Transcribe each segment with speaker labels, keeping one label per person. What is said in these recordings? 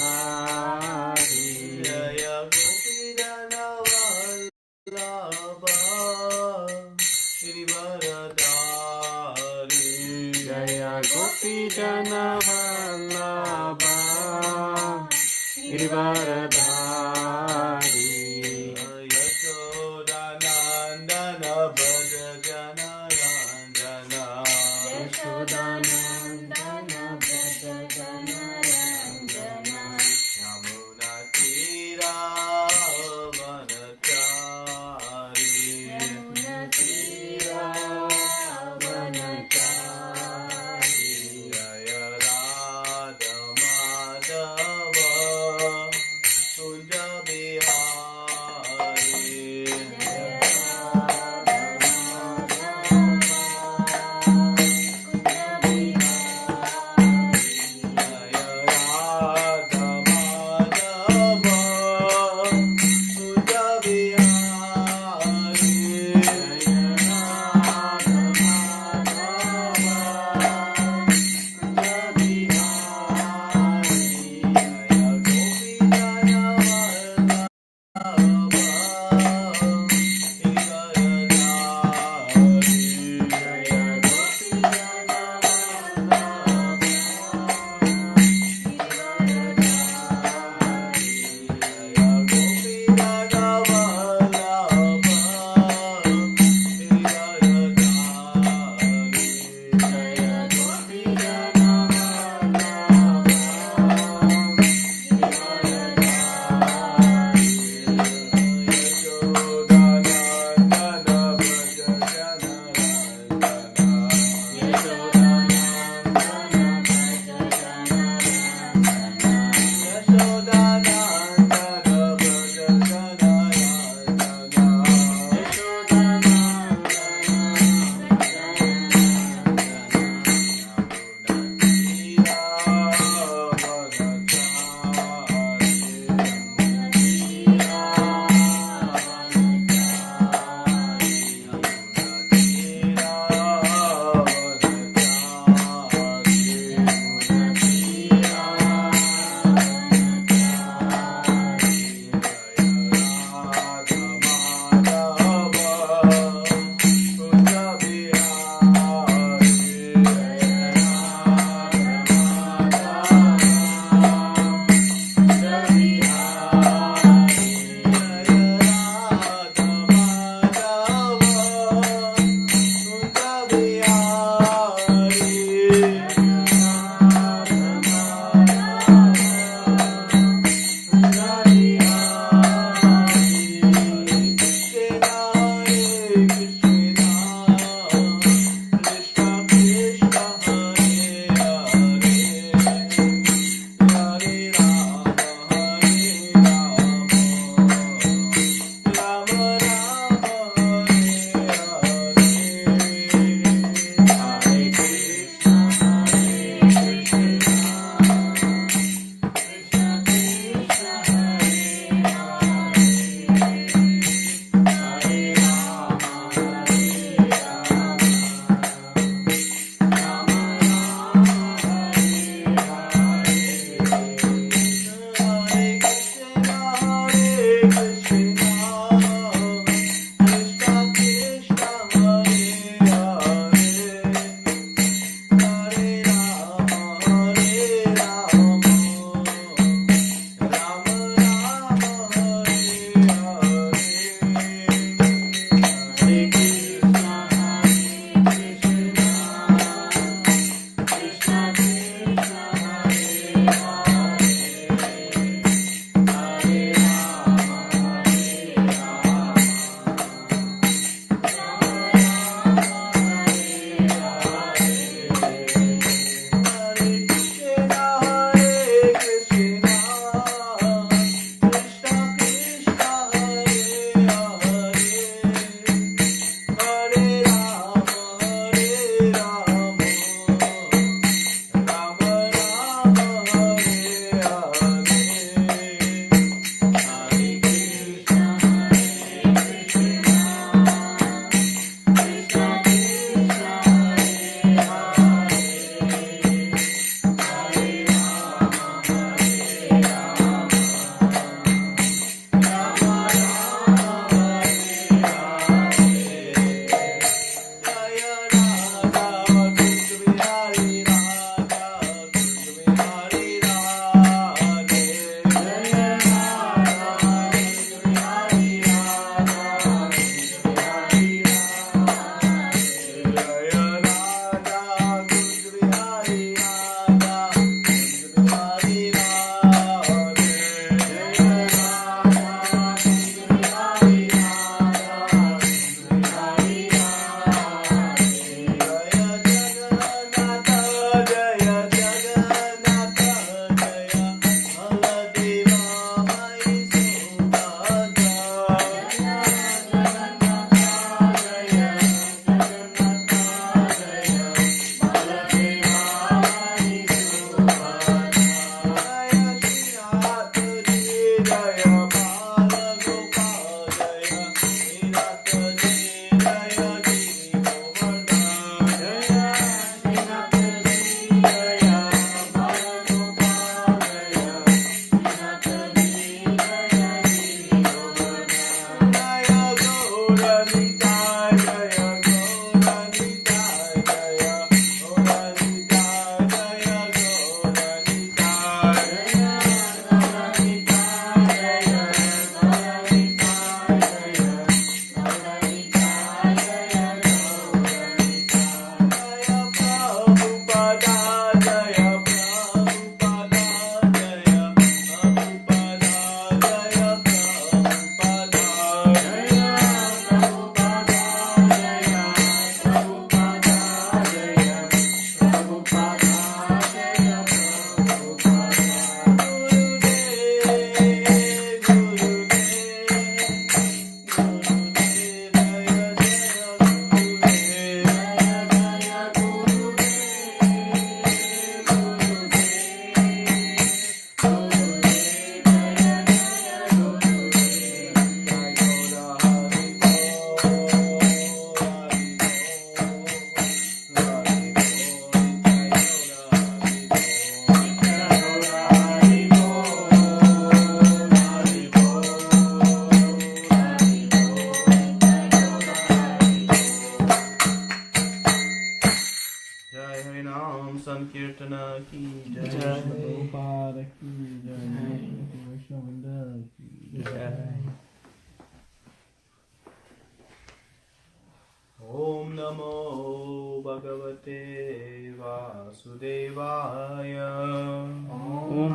Speaker 1: गिरिवरधारी जय गोपीजन वल्लभ गिरिवरधारी जय गोपीजन वल्लभ गिरिवरधारी यशोदानन्दन भज जन रञ्जन यशोदानन्दन भज जन रञ्जन यमुना तीरावनचारी यमुना तीरावनचारी जय Radha Madhav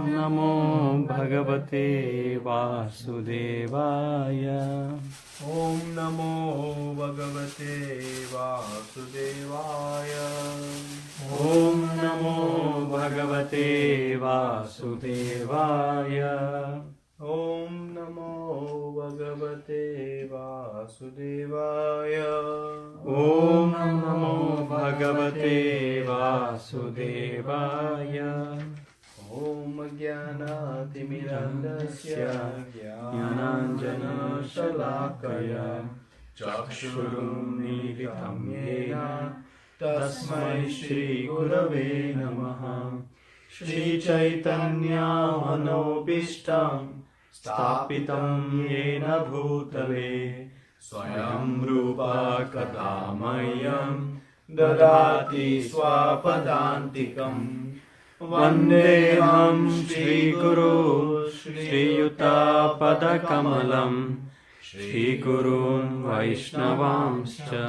Speaker 2: Namo Bhagavate Vasudevaya.
Speaker 1: Om Namo Bhagavate Vasudevaya.
Speaker 2: Om Namo Bhagavate Vasudevaya.
Speaker 1: Om Namo Bhagavate Vasudevaya.
Speaker 2: Om Namo Bhagavate Vasudevaya.
Speaker 1: Om Jnanaatimirandasya
Speaker 2: Jnananjana Shalakaya Chakshurunmilitam Yena Tasmai Shri Gurave Namaha. Shri Chaitanya Manobishtam Stapitam Yena Bhutale Swayam Rupa Kadamayam Dadati Swapadantikam. Vandeham Shri Guru Shri Yuta Padakamalam Shri Gurun Vaishnavamscha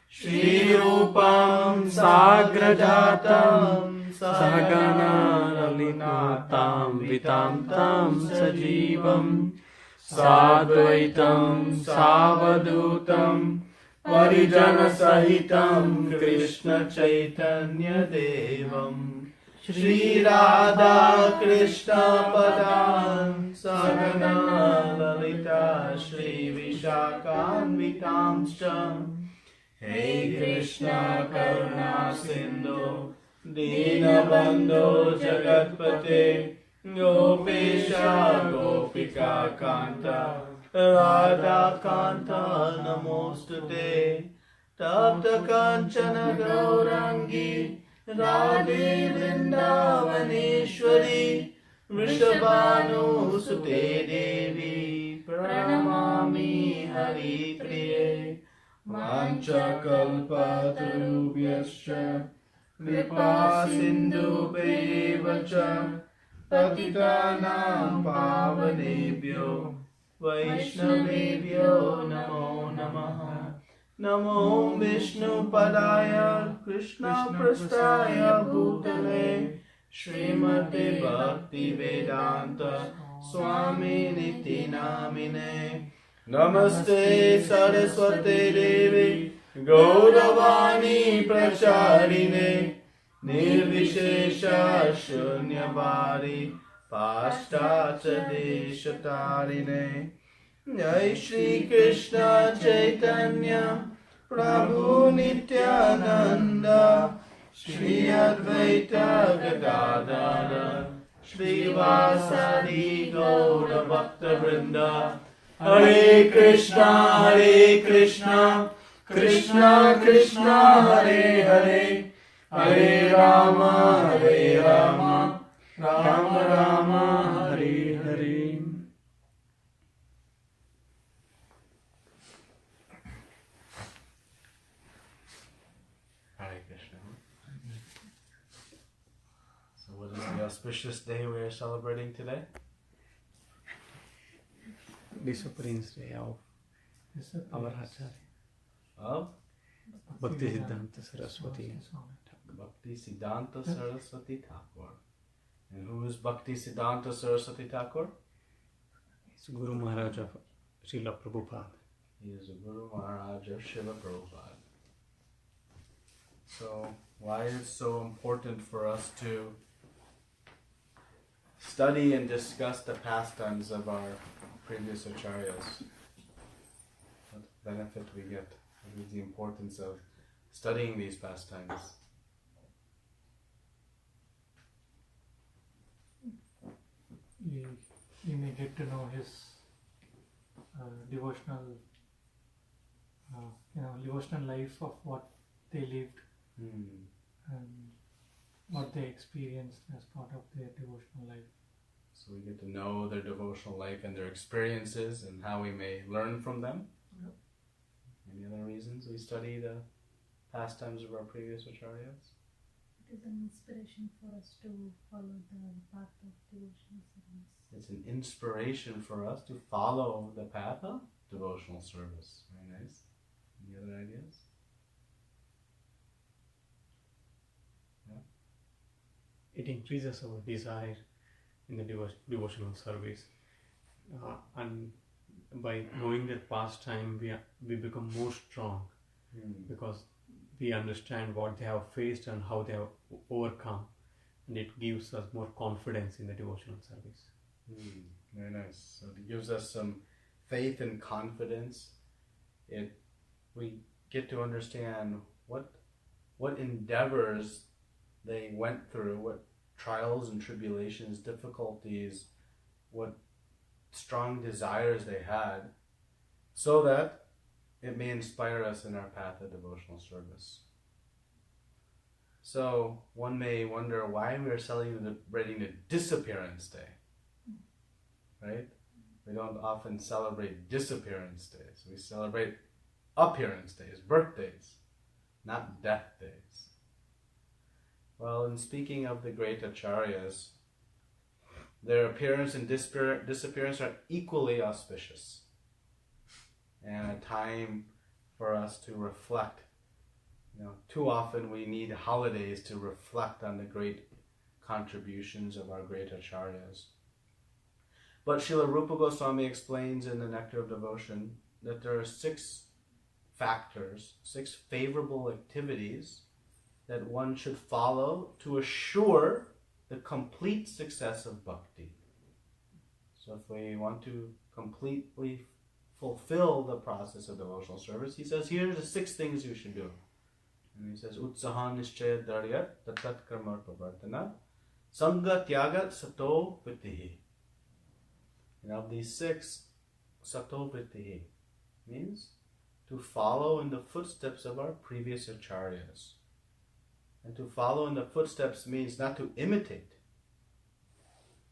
Speaker 2: Shri Rupam Sagrajatam Sahagana Lalinatam Vitam Tam Sajivam Sadvaitam Savadutam Varijana Sahitam Krishna Chaitanya Devam Shri Radha Krishna Padam Sagana Lalita Shri Vishakhanvitamscha. Hey Krishna Karuna Sindhu Dinabandhu Jagatpate Gopesha Gopika Kanta Radha Kanta Namostute Tapta Kanchana Gaurangi Radhe Vrindavaneshwari Vrishabhanu Sute Devi Pranamami Hari Priye. Mancha kalpatarubhyascha kripa sindhubheva patitanam pavanebhyo vaishnavebhyo namo namaha. Namo Vishnu Padaya Krishna Prasthaya Bhutale Srimate Bhakti Vedanta Swami Niti Namine. Namaste Saraswati Devi Gauravani Pracharine Nirvishesha Shunyabari Pashtacha Deshatarine. Jai Shri Krishna Chaitanya Prabhu Nityananda Shri Advaita Gadadara Shri Vasadi Gaura Bhakta Vrinda. Hare Krishna, Krishna Krishna, Hare Hare, Hare Rama, Rama Rama, Hare Hare.
Speaker 1: Hare Krishna. So what is the auspicious day we are celebrating today?
Speaker 2: Disappearance Day of our Acharya
Speaker 1: Of
Speaker 2: Bhaktisiddhanta Saraswati Thakur.
Speaker 1: Bhaktisiddhanta Saraswati Thakur. And who is Bhaktisiddhanta Saraswati Thakur?
Speaker 2: He's Guru Maharaj of Srila Prabhupada.
Speaker 1: He is the Guru Maharaj of Srila Prabhupada. So why is it so important for us to study and discuss the pastimes of our previous acharyas? What benefit we get? What is the importance of studying these pastimes?
Speaker 3: You may get to know his devotional life of what they lived and what they experienced as part of their devotional life.
Speaker 1: So we get to know their devotional life and their experiences and how we may learn from them.
Speaker 3: Yep.
Speaker 1: Any other reasons we study the pastimes of our previous acharyas?
Speaker 4: It is an inspiration for us to follow the path of devotional service.
Speaker 1: It's an inspiration for us to follow the path of devotional service. Very nice. Any other ideas?
Speaker 2: It increases our desire in the devotional service. And by knowing that pastime, we become more strong because we understand what they have faced and how they have overcome, and it gives us more confidence in the devotional service.
Speaker 1: Very nice. So it gives us some faith and confidence. We get to understand what endeavors they went through, what trials and tribulations, difficulties, what strong desires they had, so that it may inspire us in our path of devotional service. So one may wonder why we are celebrating the Disappearance Day, right? We don't often celebrate Disappearance Days. We celebrate Appearance Days, birthdays, not death days. Well, in speaking of the great acharyas, their appearance and disappearance are equally auspicious, and a time for us to reflect. Too often we need holidays to reflect on the great contributions of our great acharyas. But Srila Rupa Goswami explains in the Nectar of Devotion that there are 6 factors, 6 favorable activities that one should follow to assure the complete success of bhakti. So if we want to completely fulfill the process of devotional service, he says, here are the 6 things you should do. And he says, Utsahan Nishchaya Daryat Tatat Karmar Pavartana Sangha Tyagat Sato Vitihi. And of these 6, Sato Vitihi means to follow in the footsteps of our previous acharyas. And to follow in the footsteps means not to imitate,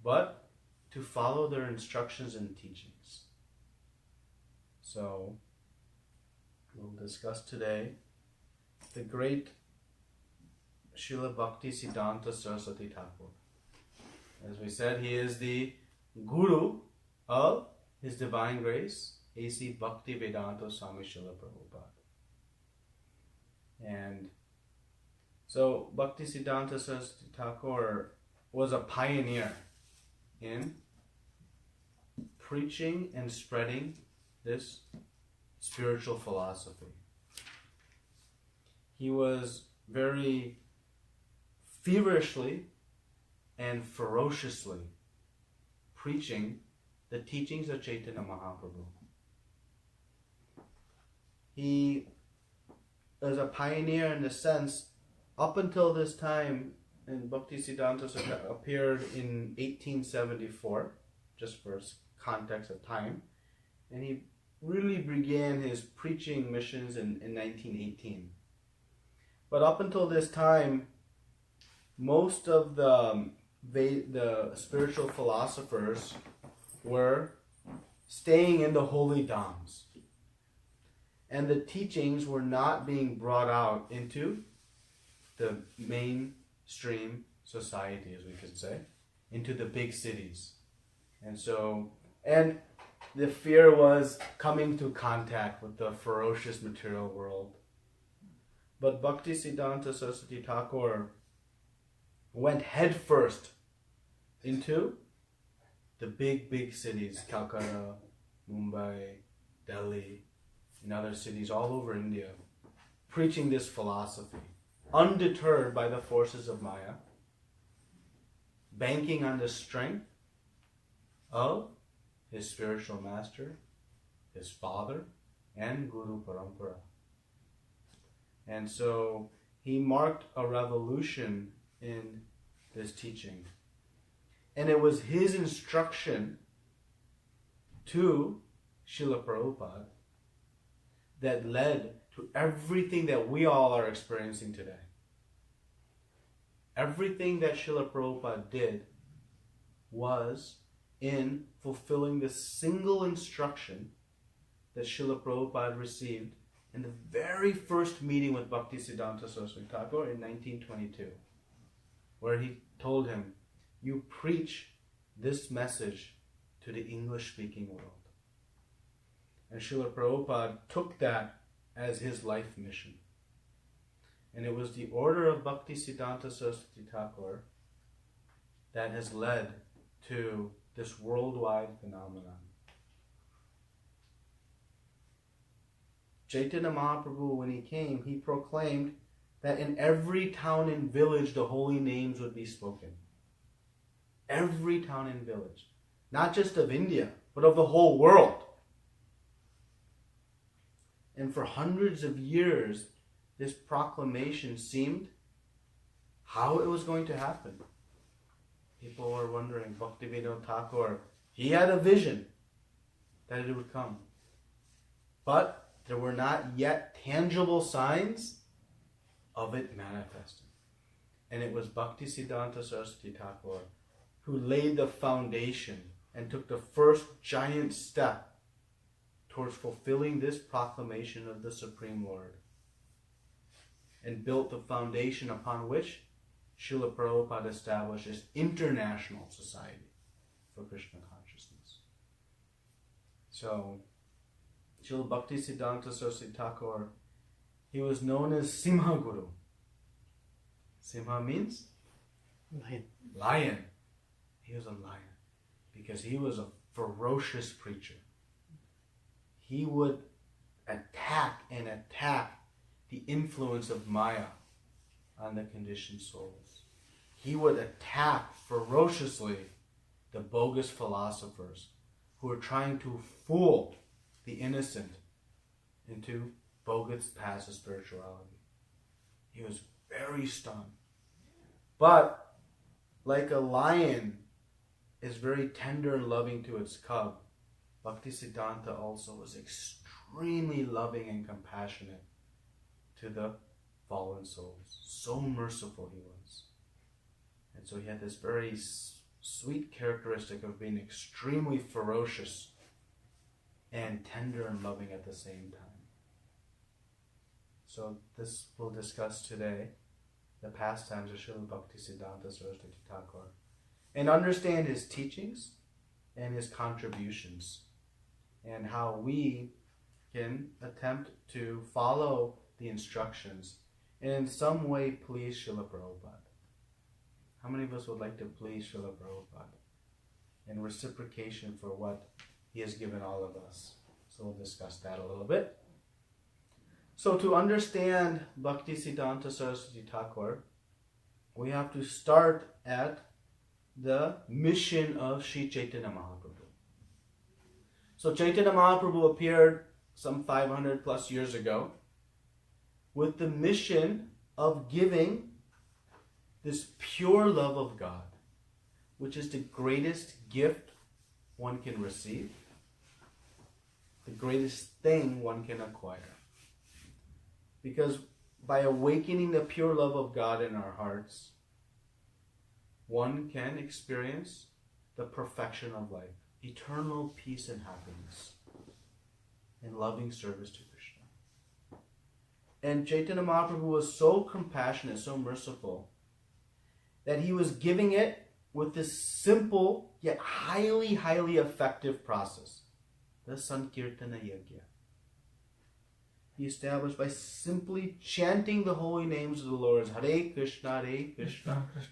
Speaker 1: but to follow their instructions and teachings. So, we'll discuss today the great Srila Bhaktisiddhanta Saraswati Thakur. As we said, he is the Guru of His Divine Grace, A.C. Bhakti Vedanta Swami Srila Prabhupada. And so Bhaktisiddhanta Saraswati Thakur was a pioneer in preaching and spreading this spiritual philosophy. He was very feverishly and ferociously preaching the teachings of Chaitanya Mahaprabhu. He is a pioneer in the sense, up until this time, and Bhaktisiddhanta appeared in 1874, just for context of time, and he really began his preaching missions in 1918. But up until this time, most of the spiritual philosophers were staying in the holy dhams, and the teachings were not being brought out into the mainstream society, as we could say, into the big cities. And the fear was coming to contact with the ferocious material world. But Bhaktisiddhanta Saraswati Thakur went headfirst into the big cities, Calcutta, Mumbai, Delhi, and other cities all over India, preaching this philosophy, undeterred by the forces of Maya, banking on the strength of his spiritual master, his father, and Guru Parampara. And so he marked a revolution in this teaching. And it was his instruction to Srila Prabhupada that led to everything that we all are experiencing today. Everything that Srila Prabhupada did was in fulfilling the single instruction that Srila Prabhupada received in the very first meeting with Bhaktisiddhanta Saraswati Thakur in 1922, where he told him, you preach this message to the English-speaking world. And Srila Prabhupada took that as his life mission. And it was the order of Bhaktisiddhanta Saraswati Thakur that has led to this worldwide phenomenon. Chaitanya Mahaprabhu, when he came, he proclaimed that in every town and village the holy names would be spoken. Every town and village. Not just of India, but of the whole world. And for hundreds of years, this proclamation seemed how it was going to happen. People were wondering, Bhaktivinoda Thakur, he had a vision that it would come. But there were not yet tangible signs of it manifesting. And it was Bhaktisiddhanta Saraswati Thakur who laid the foundation and took the first giant step towards fulfilling this proclamation of the Supreme Lord, and built the foundation upon which Srila Prabhupada established this international society for Krishna consciousness. So, Srila Bhaktisiddhanta Saraswati Thakur, he was known as Simha Guru. Simha means? Lion. He was a lion because he was a ferocious preacher. He would attack the influence of Maya on the conditioned souls. He would attack ferociously the bogus philosophers who were trying to fool the innocent into bogus paths of spirituality. He was very stern. But like a lion is very tender and loving to its cub, Bhaktisiddhanta also was extremely loving and compassionate to the fallen souls. So merciful he was. And so he had this very sweet characteristic of being extremely ferocious and tender and loving at the same time. So this we'll discuss today, the pastimes of Srila Bhaktisiddhanta Saraswati Thakur, and understand his teachings and his contributions, and how we can attempt to follow the instructions and in some way please Srila Prabhupada. How many of us would like to please Srila Prabhupada in reciprocation for what he has given all of us? So we'll discuss that a little bit. So to understand Bhaktisiddhanta Saraswati Thakur, we have to start at the mission of Sri Chaitanya Mahaprabhu. So Chaitanya Mahaprabhu appeared some 500 plus years ago with the mission of giving this pure love of God, which is the greatest gift one can receive, the greatest thing one can acquire. Because by awakening the pure love of God in our hearts, one can experience the perfection of life, eternal peace and happiness, and loving service to Krishna. And Chaitanya Mahaprabhu was so compassionate, so merciful, that he was giving it with this simple yet highly, highly effective process, the Sankirtana Yajna. He established by simply chanting the holy names of the Lord, Hare Krishna,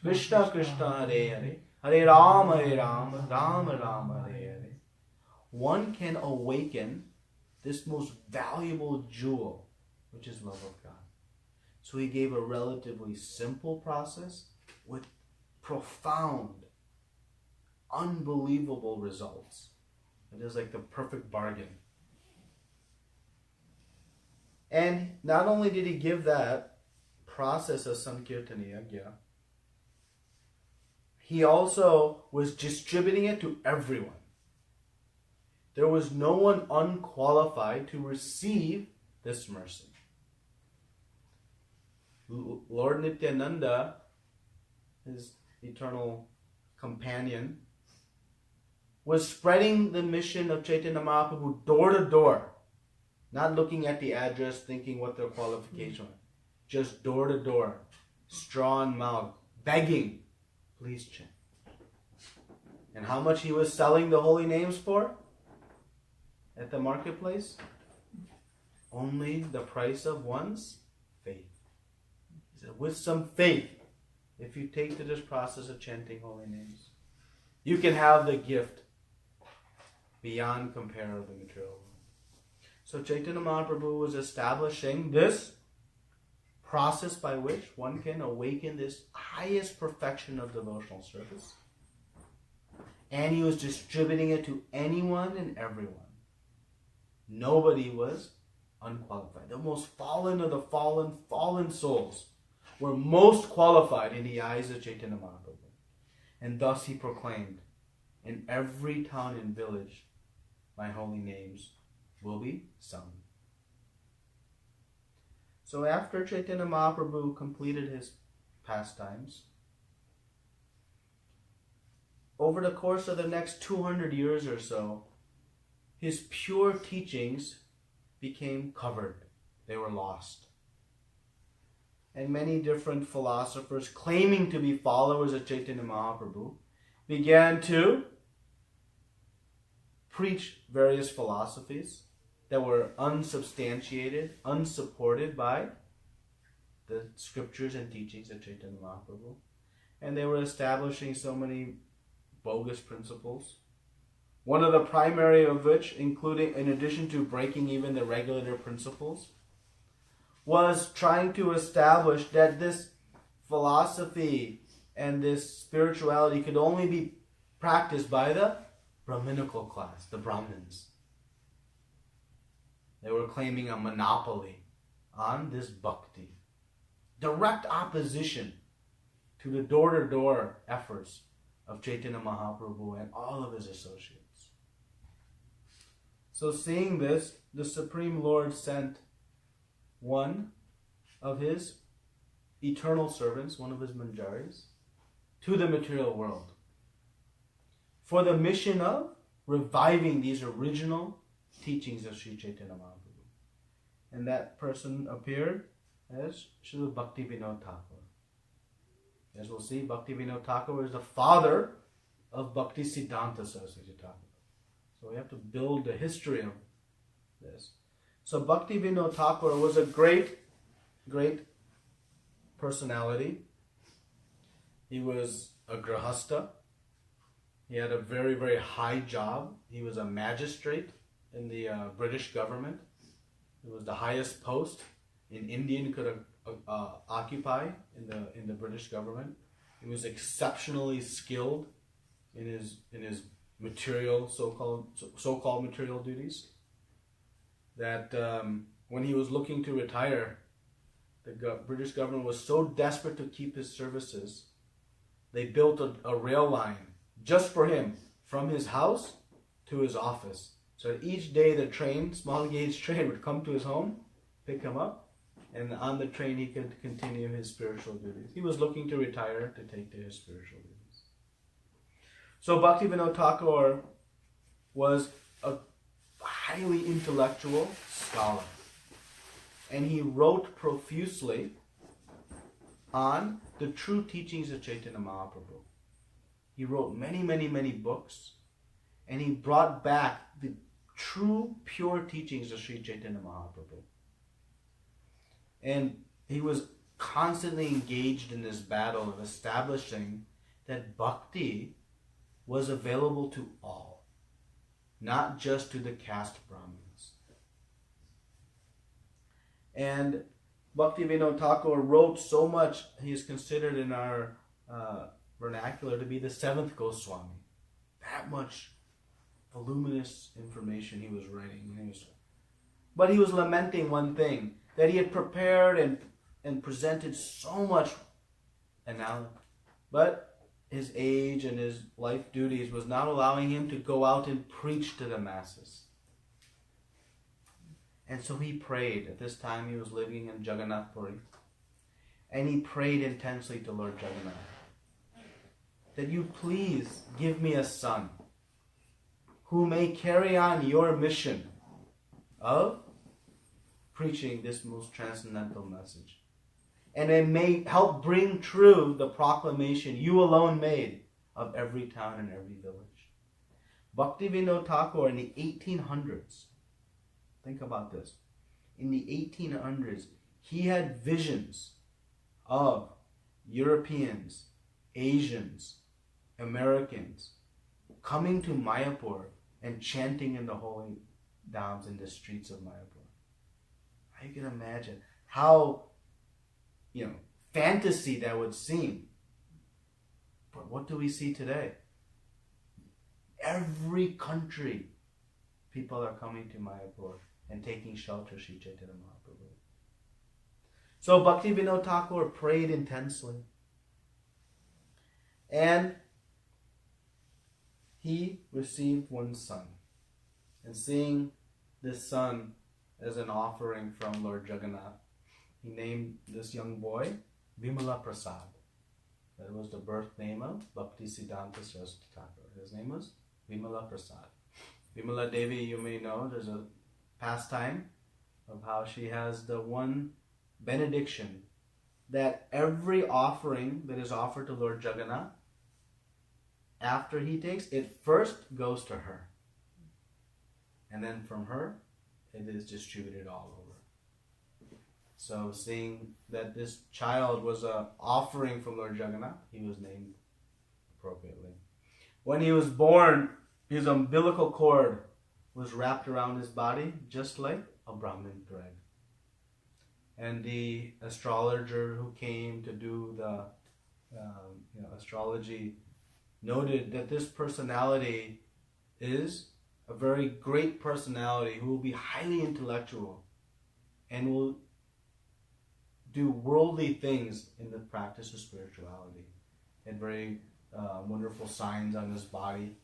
Speaker 1: Krishna Krishna, Hare Hare, Hare Rama, Rama Rama, Hare Hare. One can awaken this most valuable jewel, which is love of God. So he gave a relatively simple process with profound, unbelievable results. It is like the perfect bargain. And not only did he give that process of Sankirtana Yajna, he also was distributing it to everyone. There was no one unqualified to receive this mercy. Lord Nityananda, his eternal companion, was spreading the mission of Chaitanya Mahaprabhu door to door. Not looking at the address, thinking what their qualification was. Just door to door, straw in mouth, begging, please chant. And how much he was selling the holy names for at the marketplace? Only the price of one's faith. He said, with some faith, if you take to this process of chanting holy names, You can have the gift beyond compare of the material world. So Chaitanya Mahaprabhu was establishing this process by which one can awaken this highest perfection of devotional service. And he was distributing it to anyone and everyone. Nobody was unqualified. The most fallen of the fallen souls were most qualified in the eyes of Chaitanya Mahaprabhu. And thus he proclaimed, in every town and village, my holy names will be sung. So after Chaitanya Mahaprabhu completed his pastimes, over the course of the next 200 years or so, his pure teachings became covered. They were lost. And many different philosophers claiming to be followers of Chaitanya Mahaprabhu began to preach various philosophies that were unsubstantiated, unsupported by the scriptures and teachings of Chaitanya Mahaprabhu. And they were establishing so many bogus principles. One of the primary of which, including in addition to breaking even the regulator principles, was trying to establish that this philosophy and this spirituality could only be practiced by the Brahminical class, the Brahmins. They were claiming a monopoly on this bhakti. Direct opposition to the door-to-door efforts of Chaitanya Mahaprabhu and all of his associates. So seeing this, the Supreme Lord sent one of his eternal servants, one of his manjaris, to the material world for the mission of reviving these original teachings of Sri Chaitanya Mahaprabhu. And that person appeared as Srila Bhaktivinoda Thakur. As we'll see, Bhaktivinoda Thakur is the father of Bhaktisiddhanta Saraswati Thakur. So we have to build the history of this. So Bhaktivinoda Thakur was a great personality. He was a grahasta. He had a very, very high job. He was a magistrate in the British government. It was the highest post an Indian could occupy in the British government. He was exceptionally skilled in his material so-called material duties. That when he was looking to retire, the British government was so desperate to keep his services, they built a rail line just for him from his house to his office. So each day the train, small gauge train, would come to his home, pick him up, and on the train he could continue his spiritual duties. He was looking to retire to take to his spiritual duties. So Bhaktivinoda Thakur was a highly intellectual scholar. And he wrote profusely on the true teachings of Chaitanya Mahaprabhu. He wrote many, many, many books. And he brought back the true, pure teachings of Sri Chaitanya Mahaprabhu. And he was constantly engaged in this battle of establishing that bhakti was available to all, not just to the caste Brahmins. And Bhaktivinoda Thakur wrote so much, he is considered in our vernacular to be the seventh Goswami. That much voluminous information he was writing. But he was lamenting one thing, that he had prepared and presented so much analysis, but his age and his life duties was not allowing him to go out and preach to the masses. And so he prayed. At this time he was living in Jagannath Puri. And he prayed intensely to Lord Jagannath, that you please give me a son who may carry on your mission of preaching this most transcendental message. And it may help bring true the proclamation you alone made of every town and every village. Bhaktivinoda Thakur in the 1800s, think about this, in the 1800s, he had visions of Europeans, Asians, Americans coming to Mayapur and chanting in the holy dhams in the streets of Mayapur. You can imagine how, fantasy that would seem. But what do we see today? Every country, people are coming to Mayapur and taking shelter, Sri Chaitanya Mahaprabhu. So Bhakti Vinod Thakur prayed intensely. And he received one son. And seeing this son as an offering from Lord Jagannath, he named this young boy Vimala Prasad. That was the birth name of Bhaktisiddhanta Saraswati Thakur. His name was Vimala Prasad. Vimala Devi, you may know, there's a pastime of how she has the one benediction that every offering that is offered to Lord Jagannath, after he takes, it first goes to her. And then from her, it is distributed all over. So seeing that this child was an offering from Lord Jagannath, he was named appropriately. When he was born, his umbilical cord was wrapped around his body just like a Brahmin thread. And the astrologer who came to do the astrology noted that this personality is a very great personality who will be highly intellectual and will do worldly things in the practice of spirituality. Had very wonderful signs on his body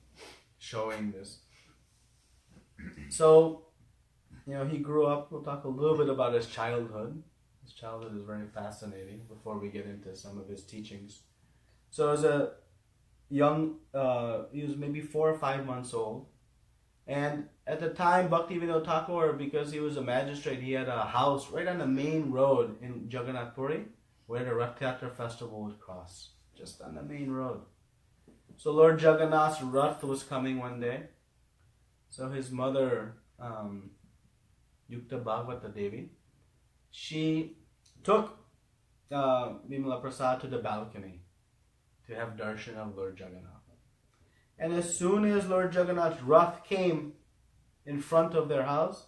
Speaker 1: showing this. So, he grew up. We'll talk a little bit about his childhood. His childhood is very fascinating before we get into some of his teachings. So as a young, he was maybe 4 or 5 months old. And at the time, Bhakti Vinod Thakur, because he was a magistrate, he had a house right on the main road in Jagannath Puri where the Rath Yatra festival would cross. Just on the main road. So Lord Jagannath's Rath was coming one day. So his mother, Yukta Bhagavata Devi, she took Vimala Prasad to the balcony to have darshan of Lord Jagannath. And as soon as Lord Jagannath's Rath came in front of their house,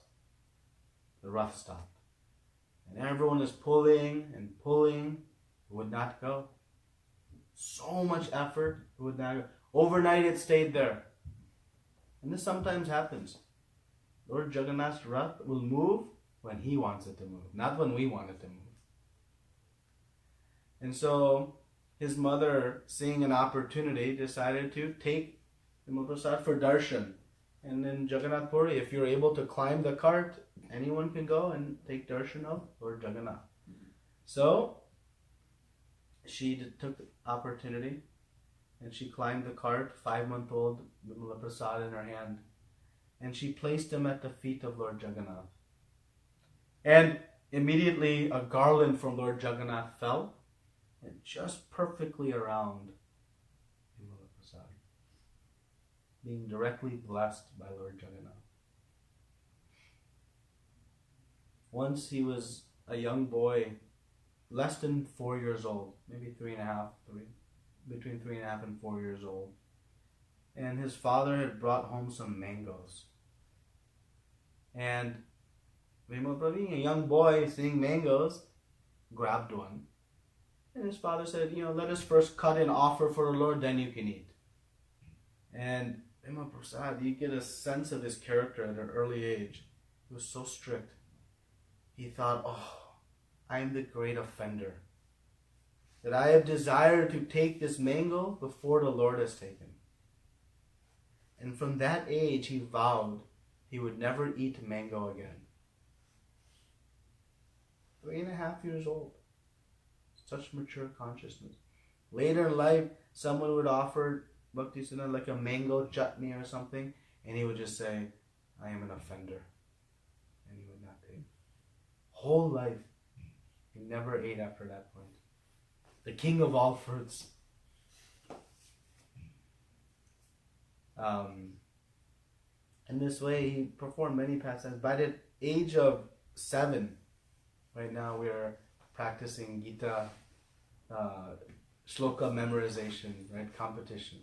Speaker 1: the Rath stopped. And everyone is pulling and pulling, it would not go. So much effort, it would not go. Overnight it stayed there. And this sometimes happens. Lord Jagannath's Rath will move when he wants it to move, not when we want it to move. And so his mother, seeing an opportunity, decided to take Vimala Prasad for darshan. And in Jagannath Puri, if you're able to climb the cart, anyone can go and take darshan of Lord Jagannath. So she took the opportunity and she climbed the cart, 5-month-old Vimala Prasad in her hand, and she placed him at the feet of Lord Jagannath. And immediately a garland from Lord Jagannath fell, and just perfectly around Vimala Prasad, being directly blessed by Lord Jagannath. Once he was a young boy, less than 4 years old, maybe between 3.5 and 4 years old. And his father had brought home some mangoes. And Vimala, being a young boy, seeing mangoes, grabbed one. And his father said, let us first cut and offer for the Lord, then you can eat. And Vimala Prasad, you get a sense of his character at an early age. He was so strict. He thought, I am the great offender, that I have desired to take this mango before the Lord has taken. And from that age, he vowed he would never eat mango again. 3.5 years old. Such mature consciousness. Later in life, someone would offer Bhaktisiddhanta like a mango chutney or something, and he would just say, I am an offender. And he would not take. Whole life, he never ate after that point. The king of all fruits. In this way, he performed many pastimes. By the age of 7, right now we are practicing Gita shloka memorization, right? Competition.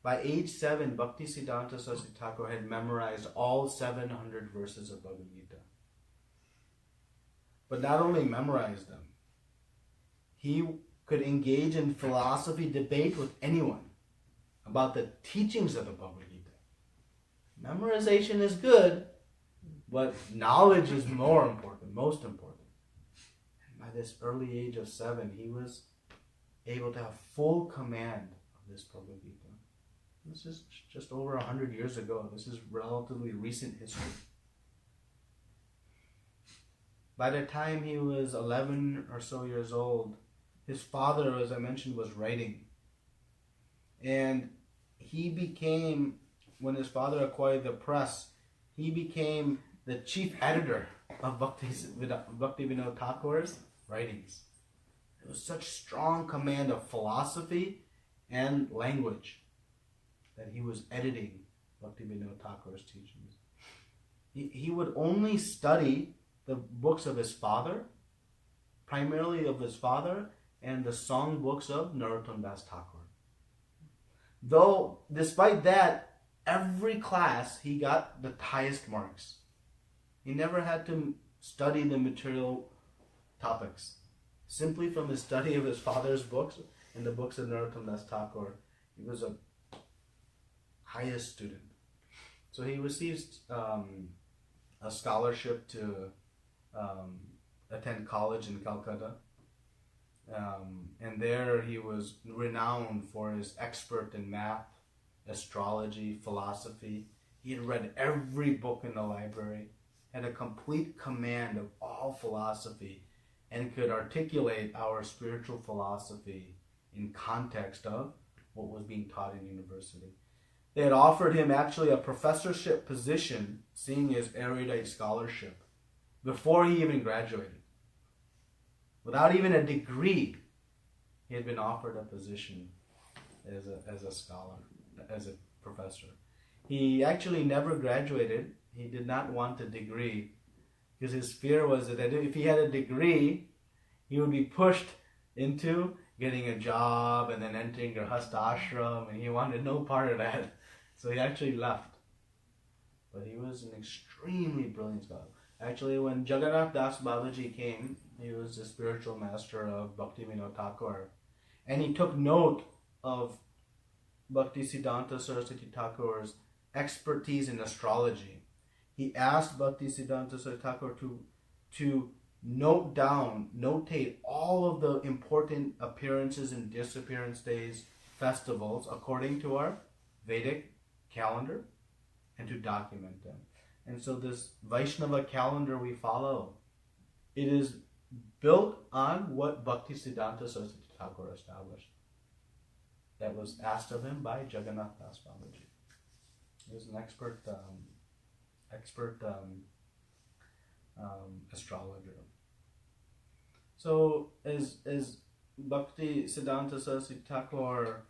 Speaker 1: By age 7, Bhaktisiddhanta Saraswati Thakur had memorized all 700 verses of Bhagavad Gita. But not only memorized them, he could engage in philosophy debate with anyone about the teachings of the Bhagavad Gita. Memorization is good, but knowledge is more important, most important. And by this early age of 7, he was able to have full command of this Bhagavad Gita. This is just over 100 years ago. This is relatively recent history. By the time he was 11 or so years old, his father, as I mentioned, was writing. And he became, when his father acquired the press, he became the chief editor of Bhaktivinoda Thakur's writings. It was such strong command of philosophy and language that he was editing Bhaktivinoda Thakur's teachings. He would only study the books of his father, primarily of his father, and the song books of Narottam Das Thakur. Though, despite that, every class he got the highest marks. He never had to study the material topics. Simply from his study of his father's books and the books of Narottam Das Thakur, he was a highest student. So he receives a scholarship to attend college in Calcutta. And there he was renowned for his expert in math, astrology, philosophy. He had read every book in the library, had a complete command of all philosophy, and could articulate our spiritual philosophy in context of what was being taught in university. They had offered him actually a professorship position, seeing his erudite scholarship, before he even graduated. Without even a degree, he had been offered a position as a scholar, as a professor. He actually never graduated. He did not want a degree because his fear was that if he had a degree, he would be pushed into getting a job and then entering Grihastha ashram, and he wanted no part of that. So he actually left. But he was an extremely brilliant scholar. Actually, when Jagannath Das Babaji came, he was the spiritual master of Bhaktivinoda Thakur, and he took note of Bhaktisiddhanta Saraswati Thakur's expertise in astrology. He asked Bhaktisiddhanta Saraswati Thakur to notate all of the important appearances and disappearance days, festivals, according to our Vedic calendar, and to document them. And so this Vaishnava calendar we follow, it is built on what Bhaktisiddhanta Saraswati Thakur established. That was asked of him by Jagannath Das Babaji. He was an expert astrologer. So as Bhaktisiddhanta Saraswati Thakur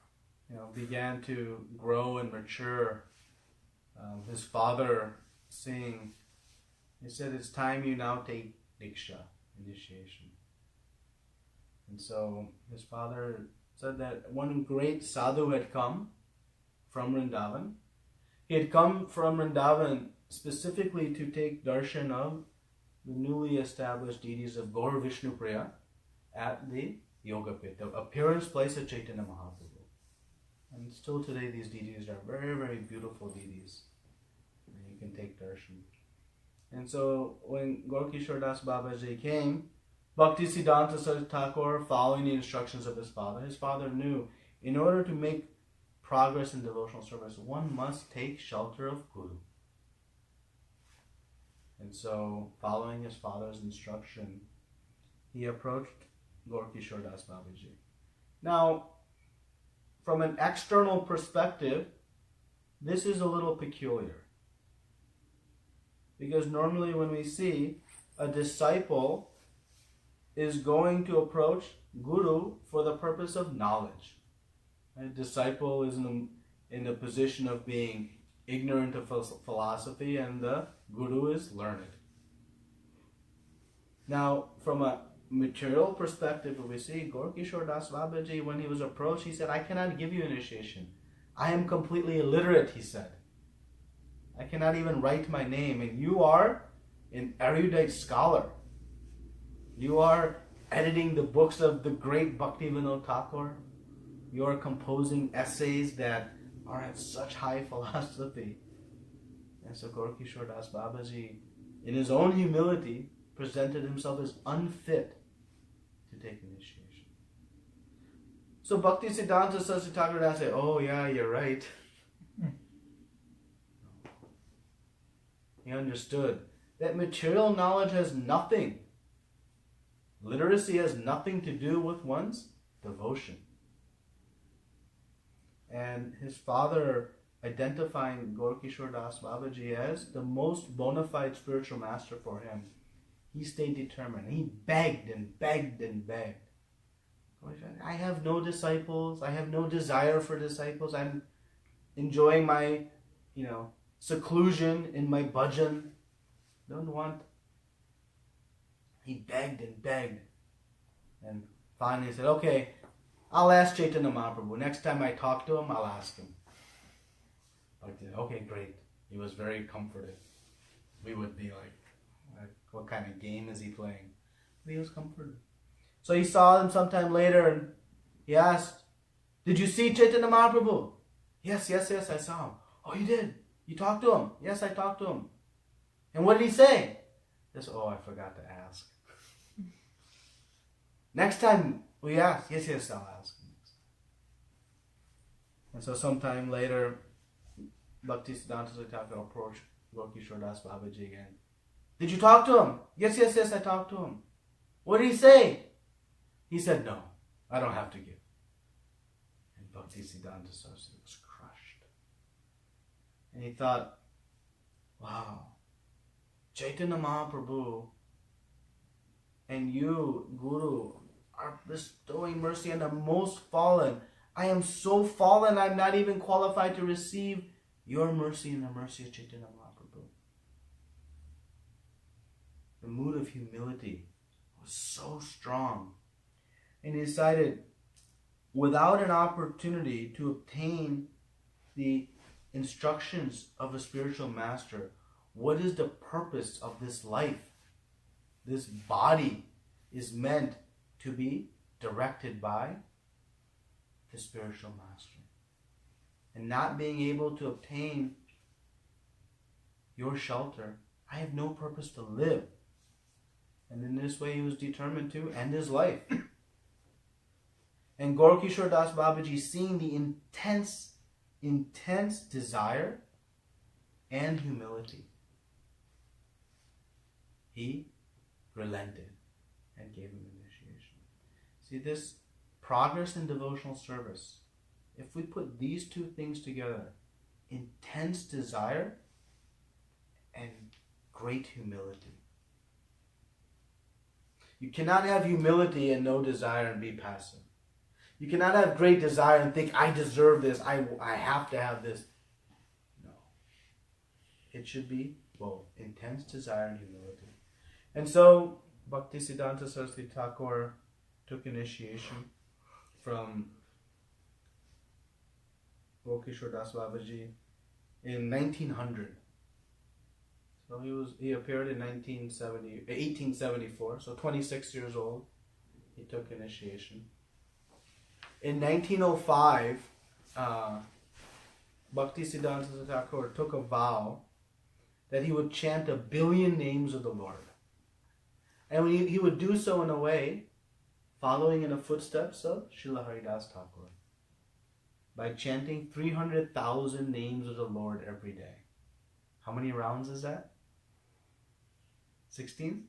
Speaker 1: began to grow and mature, his father saying, he said, "It's time you now take Diksha, initiation." And so his father said that one great sadhu had come from Vrindavan. He had come from Vrindavan specifically to take darshan of the newly established deities of Gaur Vishnu Priya at the Yoga Pit, the appearance place of Chaitanya Mahaprabhu. And still today these deities are very, very beautiful deities. And you can take darshan. And so when Gaurkishore Das Babaji came, Bhaktisiddhanta Saraswati Thakur, following the instructions of his father knew in order to make progress in devotional service, one must take shelter of Guru. And so, following his father's instruction, he approached Gaurkishore Das Babaji. Now, from an external perspective, this is a little peculiar. Because normally when we see a disciple is going to approach Guru for the purpose of knowledge. A disciple is in the position of being ignorant of philosophy, and the Guru is learned. Now, from a material perspective, we see Gaurkishore Das Babaji, when he was approached, he said, "I cannot give you initiation. I am completely illiterate, he said. I cannot even write my name, and you are an erudite scholar. You are editing the books of the great Bhaktivinoda Thakur. You are composing essays that are at such high philosophy. And so Gaurkishore Das Babaji, in his own humility, presented himself as unfit to take initiation. So Bhaktisiddhanta Saraswati Thakur now say, oh yeah, you're right. He understood that material knowledge has nothing. Literacy has nothing to do with one's devotion. And his father, identifying Gaurkishore Das Babaji as the most bona fide spiritual master for him, he stayed determined. He begged and begged and begged. I have no disciples. I have no desire for disciples. I'm enjoying my, seclusion in my bhajan. Don't want. He begged and begged. And finally he said, okay, I'll ask Chaitanya Mahaprabhu. Next time I talk to him, I'll ask him. Okay, great. He was very comforted. We would be like, what kind of game is he playing? But he was comforted. So he saw him sometime later and he asked, did you see Chaitanya Mahaprabhu? Yes, I saw him. Oh, you did? You talked to him? Yes, I talked to him. And what did he say? Yes, I forgot to ask. Next time we ask, yes, I'll ask. And so sometime later, Bhaktisiddhanta Saraswati Thakur approached Gaurkishore Das Babaji again. Did you talk to him? Yes, I talked to him. What did he say? He said, no, I don't have to give. And Bhaktisiddhanta Saraswati was crushed. And he thought, wow, Chaitanya Mahaprabhu and you, Guru, are bestowing mercy on the most fallen. I am so fallen, I'm not even qualified to receive your mercy and the mercy of Chaitanya Mahaprabhu. The mood of humility was so strong. And he decided, without an opportunity to obtain the instructions of a spiritual master, what is the purpose of this life? This body is meant to be directed by the spiritual master. And not being able to obtain your shelter, I have no purpose to live. And in this way he was determined to end his life. And Gaurkishore Das Babaji, seeing the intense desire and humility, he relented and gave him initiation. See, this progress in devotional service, if we put these two things together, intense desire and great humility. You cannot have humility and no desire and be passive. You cannot have great desire and think, I deserve this, I have to have this. No. It should be both intense desire and humility. And so, Bhaktisiddhanta Saraswati Thakur took initiation from Gaurkishore Das Babaji in 1900. So he appeared in 1874, so 26 years old. He took initiation. In 1905, Bhaktisiddhanta Saraswati Thakur took a vow that he would chant 1 billion names of the Lord. And he would do so in a way following in the footsteps of Srila Haridas Thakur, by chanting 300,000 names of the Lord every day. How many rounds is that? 16?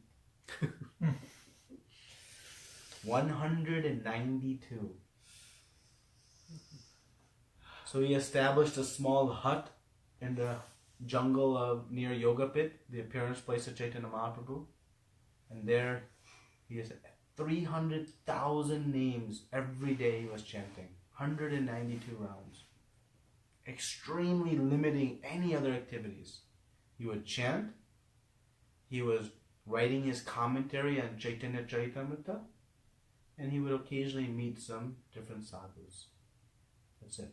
Speaker 1: 192. So he established a small hut in the jungle of near Yoga Pit, the appearance place of Chaitanya Mahaprabhu. And there he has 300,000 names every day he was chanting. 192 rounds. Extremely limiting any other activities. He would chant. He was writing his commentary on Chaitanya Charitamrita. And he would occasionally meet some different sadhus. That's it.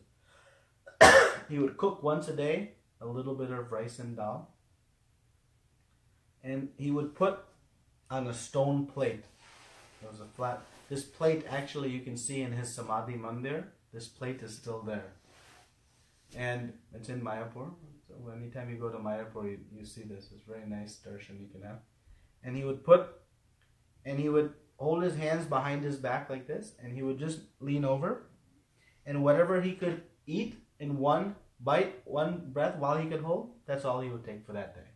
Speaker 1: he would cook once a day a little bit of rice and dal. And he would put on a stone plate. It was a flat. This plate actually you can see in his Samadhi Mandir. This plate is still there. And it's in Mayapur. So anytime you go to Mayapur, you see this. It's very nice darshan you can have. And he would hold his hands behind his back like this, and he would just lean over, and whatever he could eat in one bite, one breath while he could hold, that's all he would take for that day.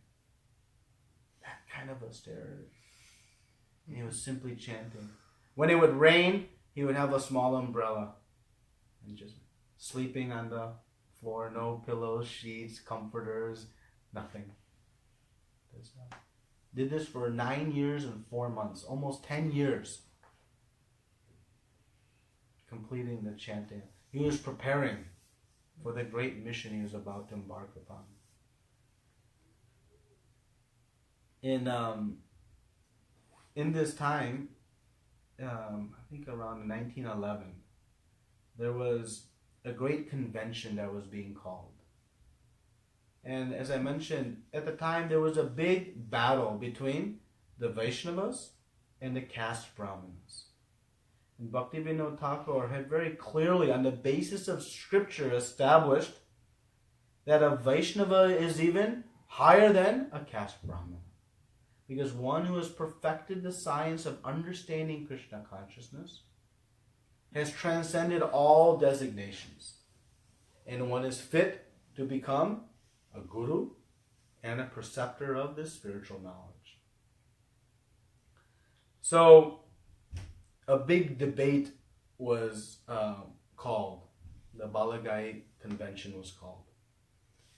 Speaker 1: That kind of a stare. And he was simply chanting. When it would rain, he would have a small umbrella and just sleeping on the floor, no pillows, sheets, comforters, nothing. Did this for 9 years and 4 months, almost 10 years, completing the chanting. He was preparing for the great mission he was about to embark upon. In this time, I think around 1911, there was a great convention that was being called. And as I mentioned, at the time there was a big battle between the Vaishnavas and the caste Brahmanas. And Bhaktivinoda Thakur had very clearly, on the basis of scripture, established that a Vaishnava is even higher than a caste Brahmana. Because one who has perfected the science of understanding Krishna consciousness has transcended all designations. And one is fit to become a guru and a preceptor of this spiritual knowledge. So, a big debate was called. The Balagai Convention was called.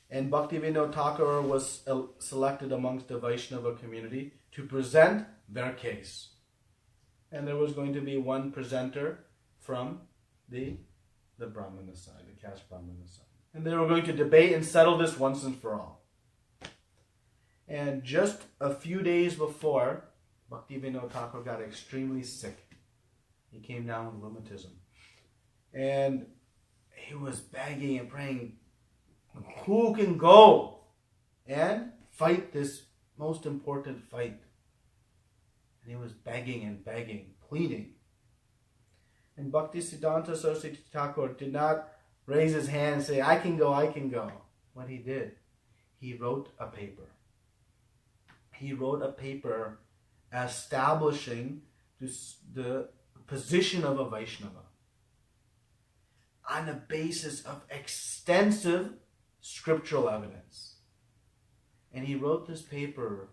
Speaker 1: And Bhaktivinoda Thakur was selected amongst the Vaishnava community to present their case. And there was going to be one presenter from the Brahmana side, the caste Brahmana side. And they were going to debate and settle this once and for all. And just a few days before, Bhaktivinoda Thakur got extremely sick. He came down with rheumatism. And he was begging and praying, who can go and fight this most important fight? And he was begging and begging, pleading. And Bhaktisiddhanta Saraswati Thakur did not raise his hand and say, I can go, I can go. What he did, he wrote a paper. He wrote a paper establishing the position of a Vaishnava on the basis of extensive scriptural evidence. And he wrote this paper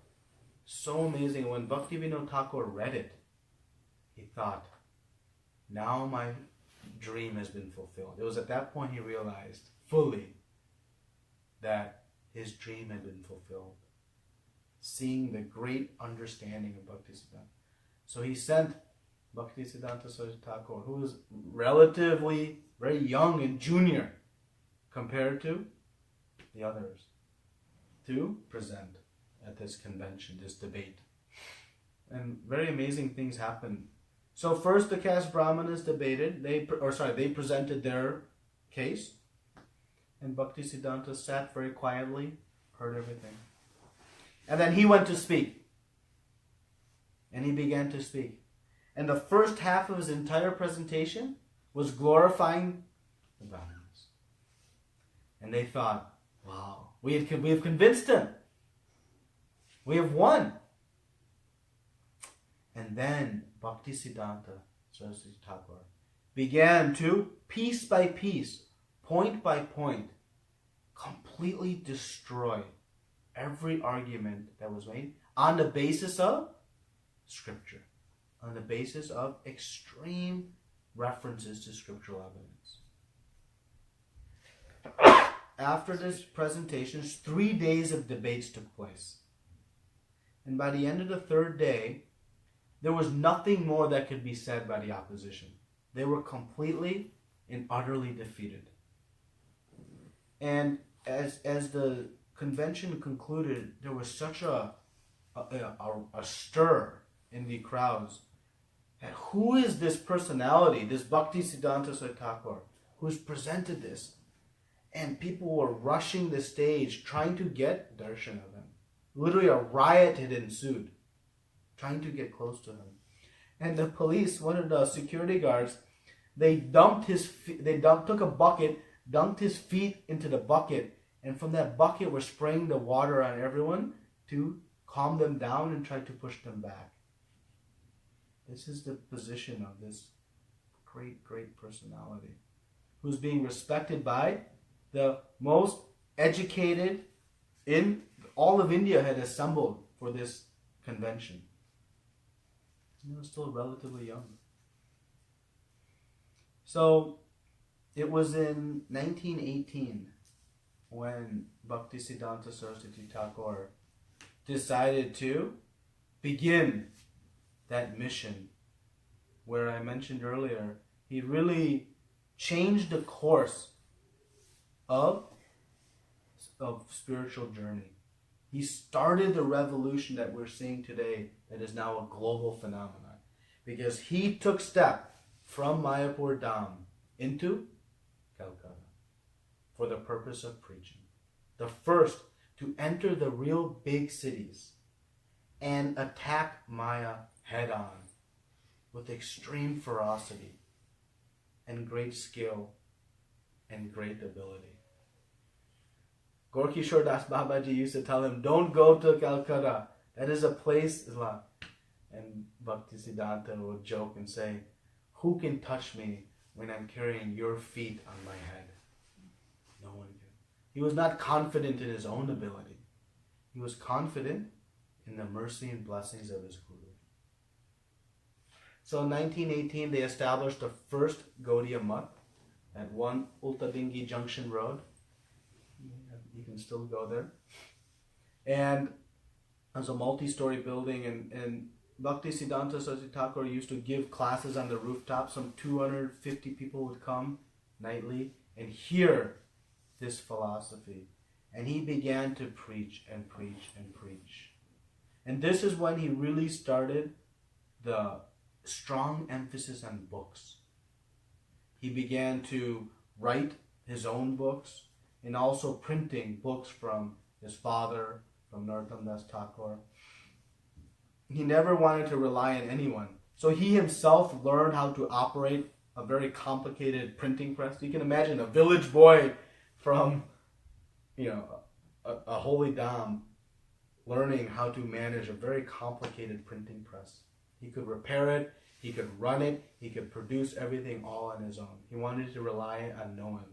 Speaker 1: so amazing. When Bhaktivinoda Thakur read it, he thought, now my dream has been fulfilled. It was at that point he realized fully that his dream had been fulfilled. Seeing the great understanding of Bhaktisiddhanta. So he sent Bhaktisiddhanta Saraswati Thakur, who was relatively very young and junior compared to the others, to present at this convention, this debate. And very amazing things happened. So first the caste Brahmanas debated, they presented their case, and Bhaktisiddhanta sat very quietly, heard everything. And then he went to speak. And he began to speak. And the first half of his entire presentation was glorifying the Brahmanas. And they thought, wow, we have convinced him. We have won. And then Bhaktisiddhanta Saraswati Thakur began to, piece by piece, point by point, completely destroy every argument that was made on the basis of scripture, on the basis of extreme references to scriptural evidence. After this presentation, 3 days of debates took place. And by the end of the third day, there was nothing more that could be said by the opposition. They were completely and utterly defeated. And as the convention concluded, there was such a stir in the crowds. And who is this personality, this Bhaktisiddhanta Saraswati Thakur, who's presented this? And people were rushing the stage trying to get darshan of him. Literally a riot had ensued, trying to get close to him. And the police, one of the security guards, they took a bucket, dumped his feet into the bucket, and from that bucket were spraying the water on everyone to calm them down and try to push them back. This is the position of this great, great personality who's being respected by the most educated in all of India had assembled for this convention. He was still relatively young. So it was in 1918 when Bhaktisiddhanta Saraswati Thakur decided to begin that mission where I mentioned earlier, he really changed the course of spiritual journey. He started the revolution that we're seeing today that is now a global phenomenon because he took step from Mayapur Dham into Calcutta for the purpose of preaching. The first to enter the real big cities and attack Maya head on with extreme ferocity and great skill and great ability. Gorkishore Das Babaji used to tell him, don't go to Calcutta. That is a place. And Bhaktisiddhanta would joke and say, who can touch me when I'm carrying your feet on my head? No one can. He was not confident in his own ability. He was confident in the mercy and blessings of his Guru. So in 1918, they established the first Gaudiya Mutt at 1 Ultadingi Junction Road. You can still go there. And it was a multi-story building, and Bhaktisiddhanta Saraswati Thakur used to give classes on the rooftop. Some 250 people would come nightly and hear this philosophy. And he began to preach and preach and preach. And this is when he really started the strong emphasis on books. He began to write his own books and also printing books from his father, from Narottam Das Thakur. He never wanted to rely on anyone. So he himself learned how to operate a very complicated printing press. You can imagine a village boy from, a holy dham learning how to manage a very complicated printing press. He could repair it, he could run it, he could produce everything all on his own. He wanted to rely on no one.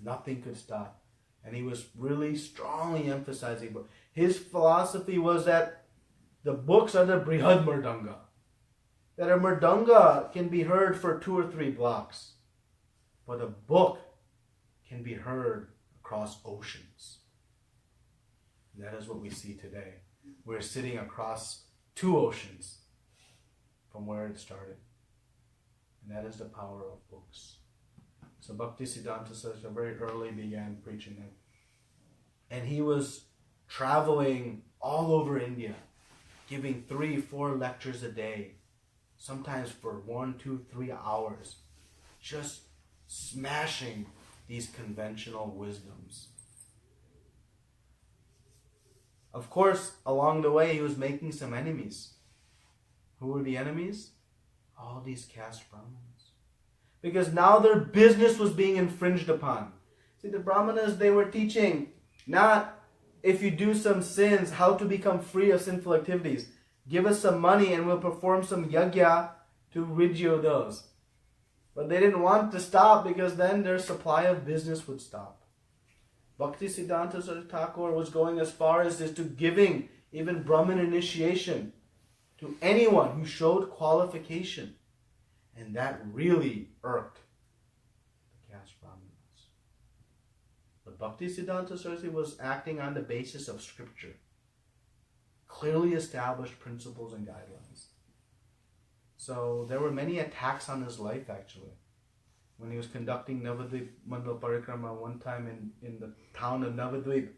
Speaker 1: Nothing could stop. And he was really strongly emphasizing, but his philosophy was that the books are the Brihad Mridanga. That a Mridanga can be heard for 2 or 3 blocks, but a book can be heard across oceans. And that is what we see today. We're sitting across 2 oceans from where it started. And that is the power of books. So Bhaktisiddhanta Saraswati very early began preaching it. And he was traveling all over India, giving 3-4 lectures a day, sometimes for 1, 2, 3 hours, just smashing these conventional wisdoms. Of course, along the way, he was making some enemies. Who were the enemies? All these caste Brahmanas. Because now their business was being infringed upon. See, the Brahmanas, they were teaching not if you do some sins, how to become free of sinful activities. Give us some money and we'll perform some yajna to rid you of those. But they didn't want to stop because then their supply of business would stop. Bhaktisiddhanta Saraswati Thakur was going as far as this to giving even Brahmin initiation to anyone who showed qualification. And that really irked the caste Brahmanas. But Bhaktisiddhanta Saraswati was acting on the basis of scripture, clearly established principles and guidelines. So there were many attacks on his life actually. When he was conducting Navadvip Mandal Parikrama one time in the town of Navadvip,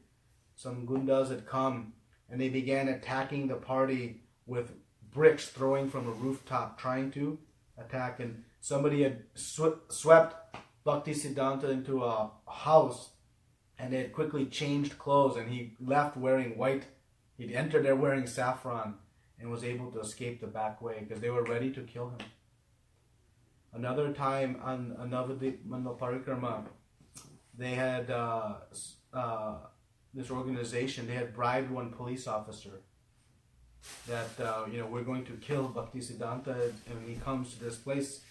Speaker 1: some gundas had come and they began attacking the party with bricks throwing from a rooftop, trying to attack, and somebody had swept Bhaktisiddhanta into a house, and they had quickly changed clothes, and he left wearing white. He'd entered there wearing saffron and was able to escape the back way because they were ready to kill him. Another time on Navadvip Parikrama, they had this organization, they had bribed one police officer that, we're going to kill Bhaktisiddhanta when he comes to this place.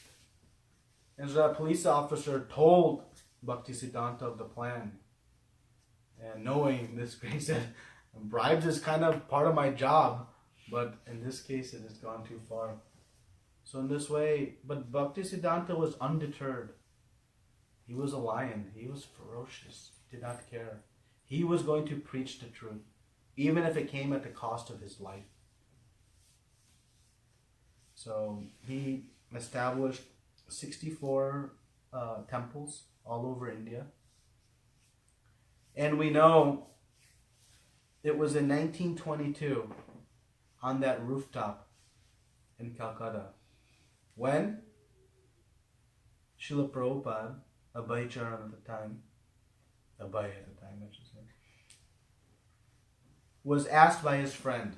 Speaker 1: And so that police officer told Bhaktisiddhanta of the plan. And knowing this, he said, bribes is kind of part of my job, but in this case it has gone too far. So in this way, but Bhaktisiddhanta was undeterred. He was a lion. He was ferocious. He did not care. He was going to preach the truth, even if it came at the cost of his life. So he established 64 temples all over India. And we know it was in 1922 on that rooftop in Calcutta when Srila Prabhupada, Abhaycharan at the time, I should say, was asked by his friend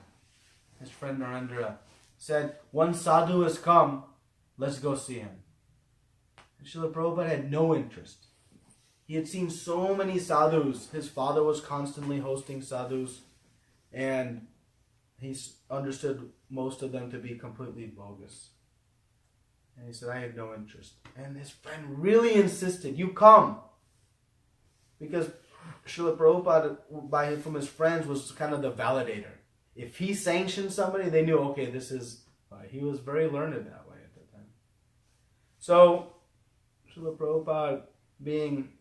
Speaker 1: Narendra, said, one sadhu has come, let's go see him. And Srila Prabhupada had no interest. He had seen so many sadhus. His father was constantly hosting sadhus, and he understood most of them to be completely bogus. And he said, I have no interest. And his friend really insisted, you come. Because Srila Prabhupada, from his friends, was kind of the validator. If he sanctioned somebody, they knew, okay, this is... he was very learned that way at the time. So, Srila Prabhupada, being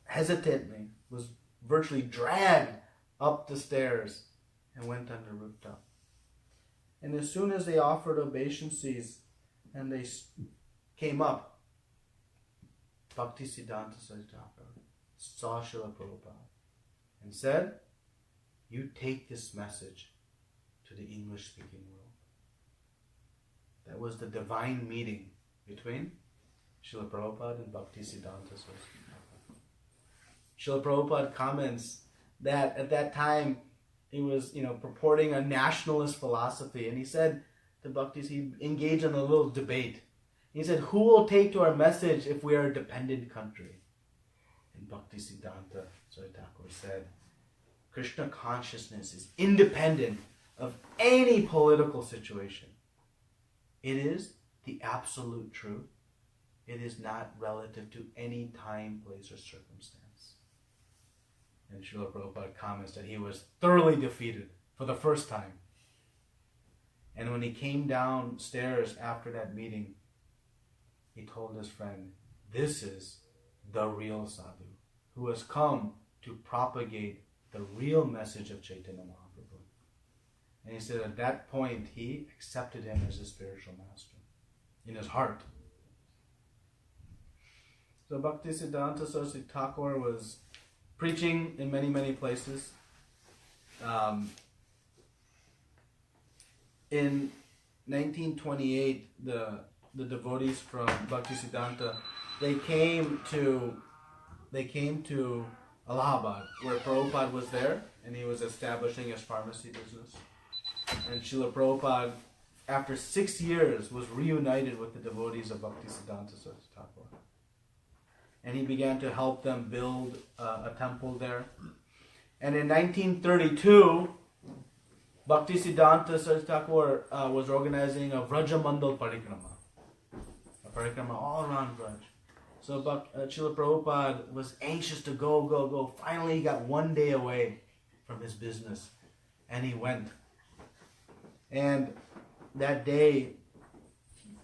Speaker 1: hesitantly, was virtually dragged up the stairs and went on the rooftop. And as soon as they offered obeisances and they came up, Bhaktisiddhanta Saraswati Thakur saw Srila Prabhupada and said, you take this message to the English-speaking world. That was the divine meeting between Srila Prabhupada and Bhaktisiddhanta Saraswati Thakur. Srila Prabhupada comments that at that time he was, purporting a nationalist philosophy, and he said to Bhaktis, he engaged in a little debate. He said, who will take to our message if we are a dependent country? And Bhaktisiddhanta Saraswati Thakur said, Krishna consciousness is independent of any political situation. It is the absolute truth. It is not relative to any time, place, or circumstance. And Srila Prabhupada comments that he was thoroughly defeated for the first time. And when he came downstairs after that meeting, he told his friend, this is the real sadhu who has come to propagate the real message of Chaitanya Mahaprabhu. And he said at that point he accepted him as his spiritual master in his heart. So Bhaktisiddhanta Saraswati Thakur was preaching in many, many places. In 1928, the devotees from Bhaktisiddhanta, they came to Allahabad, where Prabhupada was there, and he was establishing his pharmacy business. And Srila Prabhupada, after 6 years, was reunited with the devotees of Bhaktisiddhanta Saraswati Thakur. And he began to help them build a temple there. And in 1932, Bhaktisiddhanta Saraswati Thakur was organizing a Vrajamandal Parikrama. A Parikrama all around Vraj. So Srila Prabhupada was anxious to go. Finally, he got 1 day away from his business. And he went. And that day,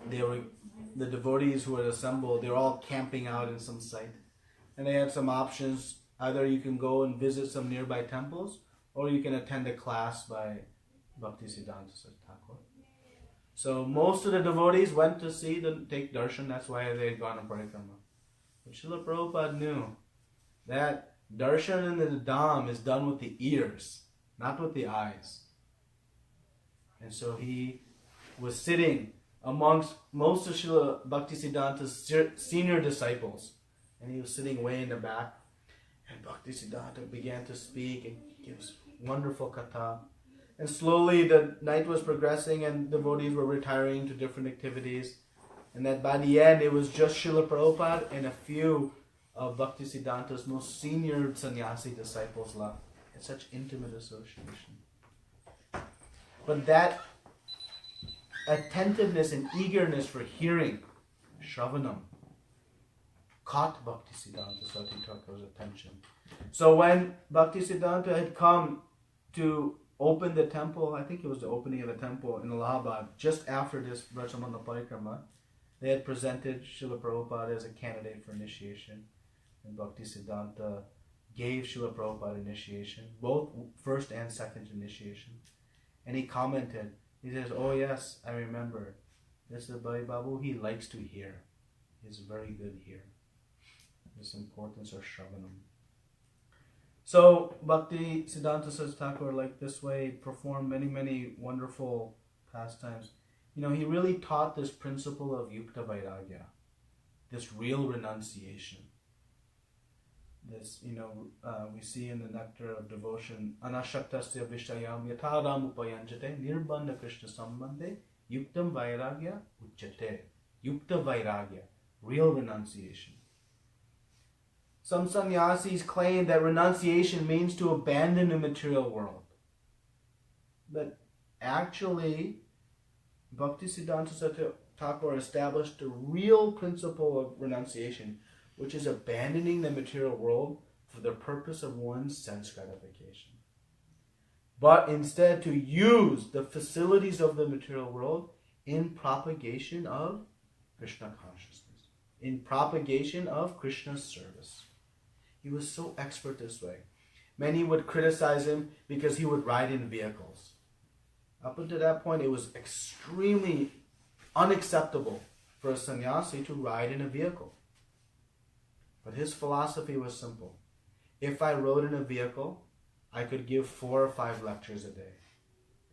Speaker 1: the devotees who had assembled, they were all camping out in some site. And they had some options. Either you can go and visit some nearby temples, or you can attend a class by Bhaktisiddhanta Saraswati Thakur. So most of the devotees went to take darshan. That's why they had gone to parikrama. But Srila Prabhupada knew that darshan in the dham is done with the ears, not with the eyes. And so he was sitting amongst most of Srila Bhaktisiddhanta's senior disciples. And he was sitting way in the back. And Bhaktisiddhanta began to speak and gives wonderful katha. And slowly the night was progressing and devotees were retiring to different activities. And that by the end it was just Srila Prabhupada and a few of Bhaktisiddhanta's most senior sannyasi disciples left. It's such intimate association. But that attentiveness and eagerness for hearing, Shravanam, caught Bhaktisiddhanta Saraswati Thakur's attention. So when Bhaktisiddhanta had come to open the temple, I think it was the opening of the temple in Allahabad, just after this Vrajamandala Parikrama, they had presented Srila Prabhupada as a candidate for initiation. And Bhaktisiddhanta gave Srila Prabhupada initiation, both first and second initiation. And he commented, he says, "Oh yes, I remember. This is Bhai Babu, he likes to hear. He's very good here." This importance of Shravanam. So Bhaktisiddhanta Saraswati Thakur, like this way, performed many wonderful pastimes. You know, he really taught this principle of Yukta Vairagya, this real renunciation. This, we see in the Nectar of Devotion, Anashaktasya Vishayam Yatharam Upayanjate Nirbandha Krishna Sambandhe Yuktam Vairagya Uchate. Yukta Vairagya, real renunciation. Some sannyasis claim that renunciation means to abandon the material world. But actually, Bhaktisiddhanta Saraswati Thakur established the real principle of renunciation, which is abandoning the material world for the purpose of one's sense gratification. But instead to use the facilities of the material world in propagation of Krishna consciousness, in propagation of Krishna's service. He was so expert this way. Many would criticize him because he would ride in vehicles. Up until that point, it was extremely unacceptable for a sannyasi to ride in a vehicle. But his philosophy was simple. If I rode in a vehicle, I could give 4 or 5 lectures a day.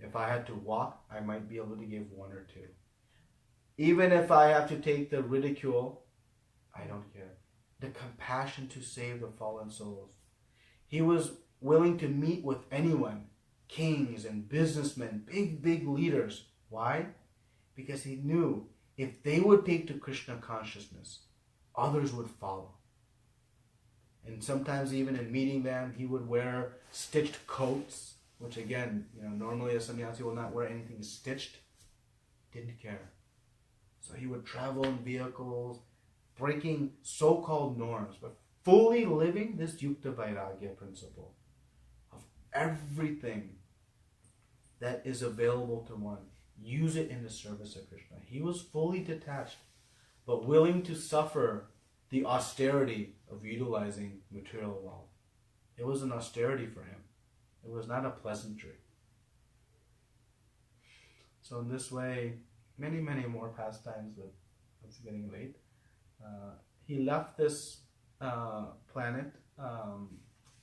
Speaker 1: If I had to walk, I might be able to give 1 or 2. Even if I have to take the ridicule, I don't care. The compassion to save the fallen souls. He was willing to meet with anyone, kings and businessmen, big leaders. Why? Because he knew if they would take to Krishna consciousness, others would follow. And sometimes even in meeting them, he would wear stitched coats, which again, normally a sannyasi will not wear anything stitched. Didn't care. So he would travel in vehicles, breaking so-called norms, but fully living this Yukta Vairagya principle of everything that is available to one. Use it in the service of Krishna. He was fully detached, but willing to suffer the austerity of utilizing material wealth. It was an austerity for him. It was not a pleasantry. So in this way, many more pastimes, but it's getting late. He left this planet,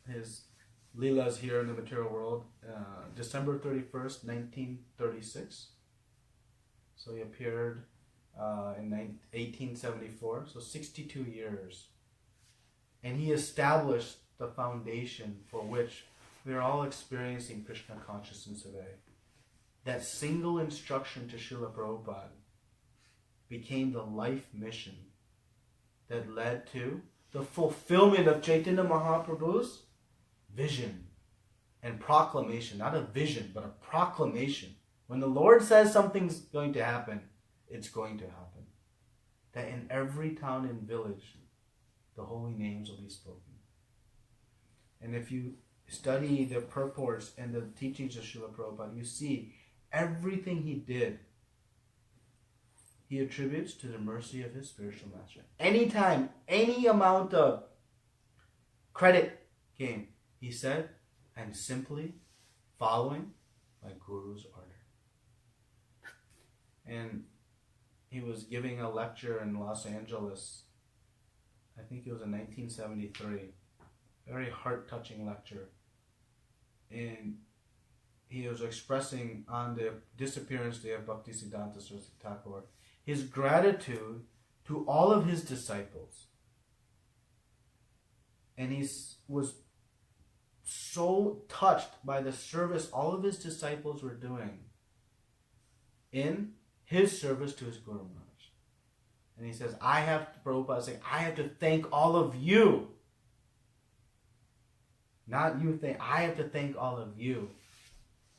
Speaker 1: his Leelas here in the material world, December 31st, 1936. So he appeared in 1874, so 62 years. And he established the foundation for which we are all experiencing Krishna consciousness today. That single instruction to Srila Prabhupada became the life mission that led to the fulfillment of Chaitanya Mahaprabhu's vision and proclamation. Not a vision, but a proclamation. When the Lord says something's going to happen, it's going to happen. That in every town and village, the holy names will be spoken. And if you study the purports and the teachings of Srila Prabhupada, you see everything he did, he attributes to the mercy of his spiritual master. Anytime, any amount of credit came, he said, I'm simply following my Guru's order. And he was giving a lecture in Los Angeles, I think it was in 1973, very heart-touching lecture. And he was expressing on the Disappearance Day of Bhaktisiddhanta Saraswati Thakur his gratitude to all of his disciples And he was so touched by the service all of his disciples were doing in his service to his Guru Maharaj. And he says, Prabhupada saying, I have to thank all of you. Not you think, I have to thank all of you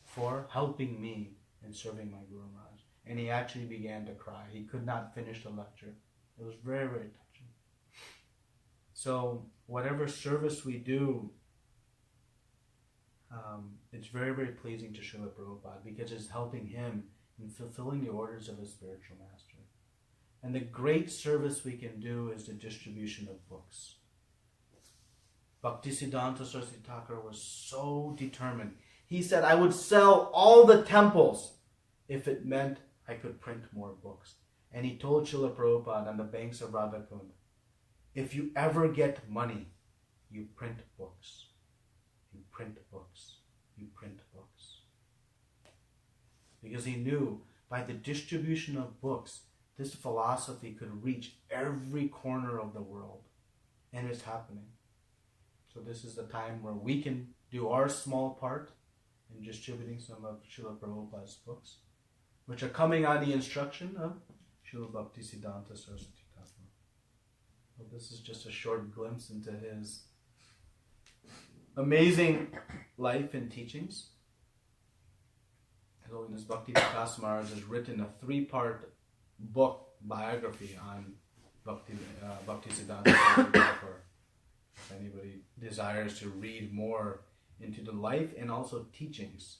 Speaker 1: for helping me in serving my Guru Maharaj. And he actually began to cry. He could not finish the lecture. It was very, very touching. So whatever service we do, it's very, very pleasing to Srila Prabhupada because it's helping him in fulfilling the orders of his spiritual master. And the great service we can do is the distribution of books. Bhaktisiddhanta Saraswati Thakur was so determined. He said, I would sell all the temples if it meant I could print more books. And he told Srila Prabhupada on the banks of Radhakund, if you ever get money, you print books. You print books. You print books. Because he knew by the distribution of books, this philosophy could reach every corner of the world. And it's happening. So this is the time where we can do our small part in distributing some of Srila Prabhupada's books, which are coming on the instruction of Srila Bhaktisiddhanta Saraswati Thakur. Well, this is just a short glimpse into his amazing life and teachings. His Holiness Bhakti Vikas Maharaj has written a 3-part book biography on Bhaktisiddhanta Saraswati Thakur. If anybody desires to read more into the life and also teachings,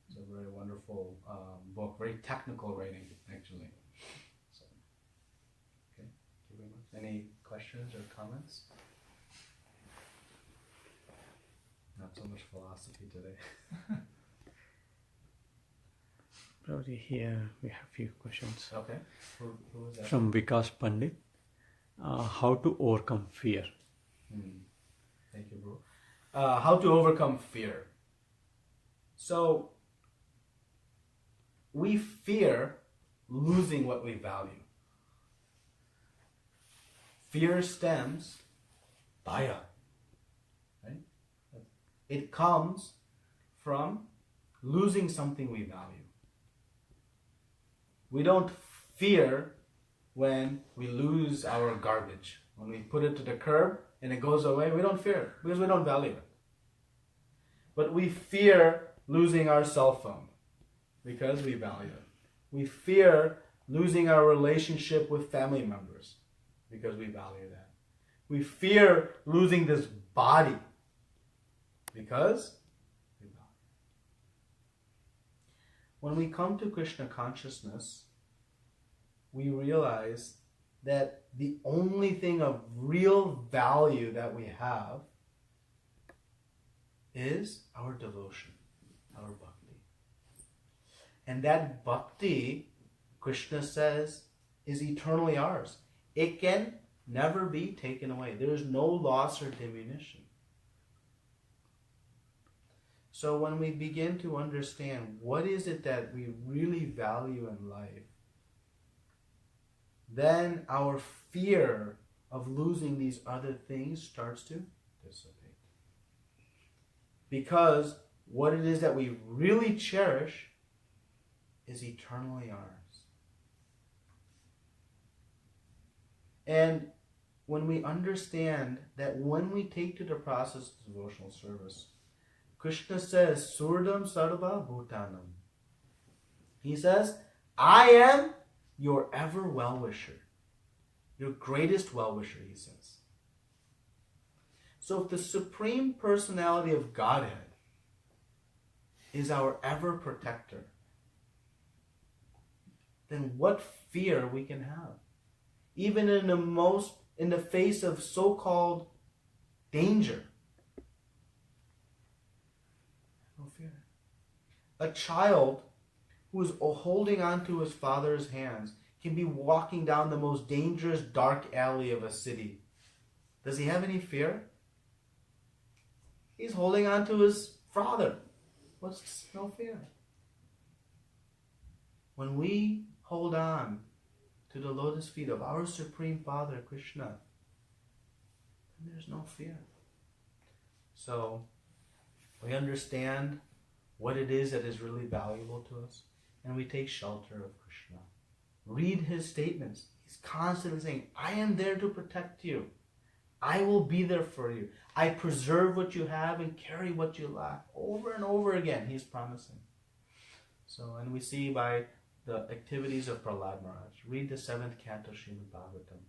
Speaker 1: it's a very wonderful book, very technical writing, actually. So, okay, thank you very much. Any questions or comments? Not so much philosophy today.
Speaker 2: Probably here we have a few questions.
Speaker 1: Okay. Who was that?
Speaker 2: From Vikas Pandit. How to overcome fear?
Speaker 1: Thank you, bro. How to overcome fear. So, we fear losing what we value. Fear stems bhaya. Right? It comes from losing something we value. We don't fear when we lose our garbage. When we put it to the curb and it goes away, we don't fear it because we don't value it. But we fear losing our cell phone because we value it. We fear losing our relationship with family members because we value that. We fear losing this body because we value it. When we come to Krishna consciousness, we realize that the only thing of real value that we have is our devotion, our bhakti. And that bhakti, Krishna says, is eternally ours. It can never be taken away. There is no loss or diminution. So when we begin to understand what is it that we really value in life, then our fear of losing these other things starts to dissipate. Because what it is that we really cherish is eternally ours. And when we understand that when we take to the process of devotional service, Krishna says, Surdam Sarva Bhutanam. He says, I am your ever well-wisher. Your greatest well-wisher, he says. So if the Supreme Personality of Godhead is our ever-protector, then what fear we can have? Even in the face of so-called danger. No fear. A child who is holding on to his father's hands can be walking down the most dangerous dark alley of a city. Does he have any fear? He's holding on to his father. What's no fear? When we hold on to the lotus feet of our Supreme Father, Krishna, then there's no fear. So we understand what it is that is really valuable to us, and we take shelter of Krishna. Read his statements. He's constantly saying, I am there to protect you. I will be there for you. I preserve what you have and carry what you lack. Over and over again, he's promising. So, and we see by the activities of Prahlad Maharaj. Read the 7th canto Srimad Bhagavatam.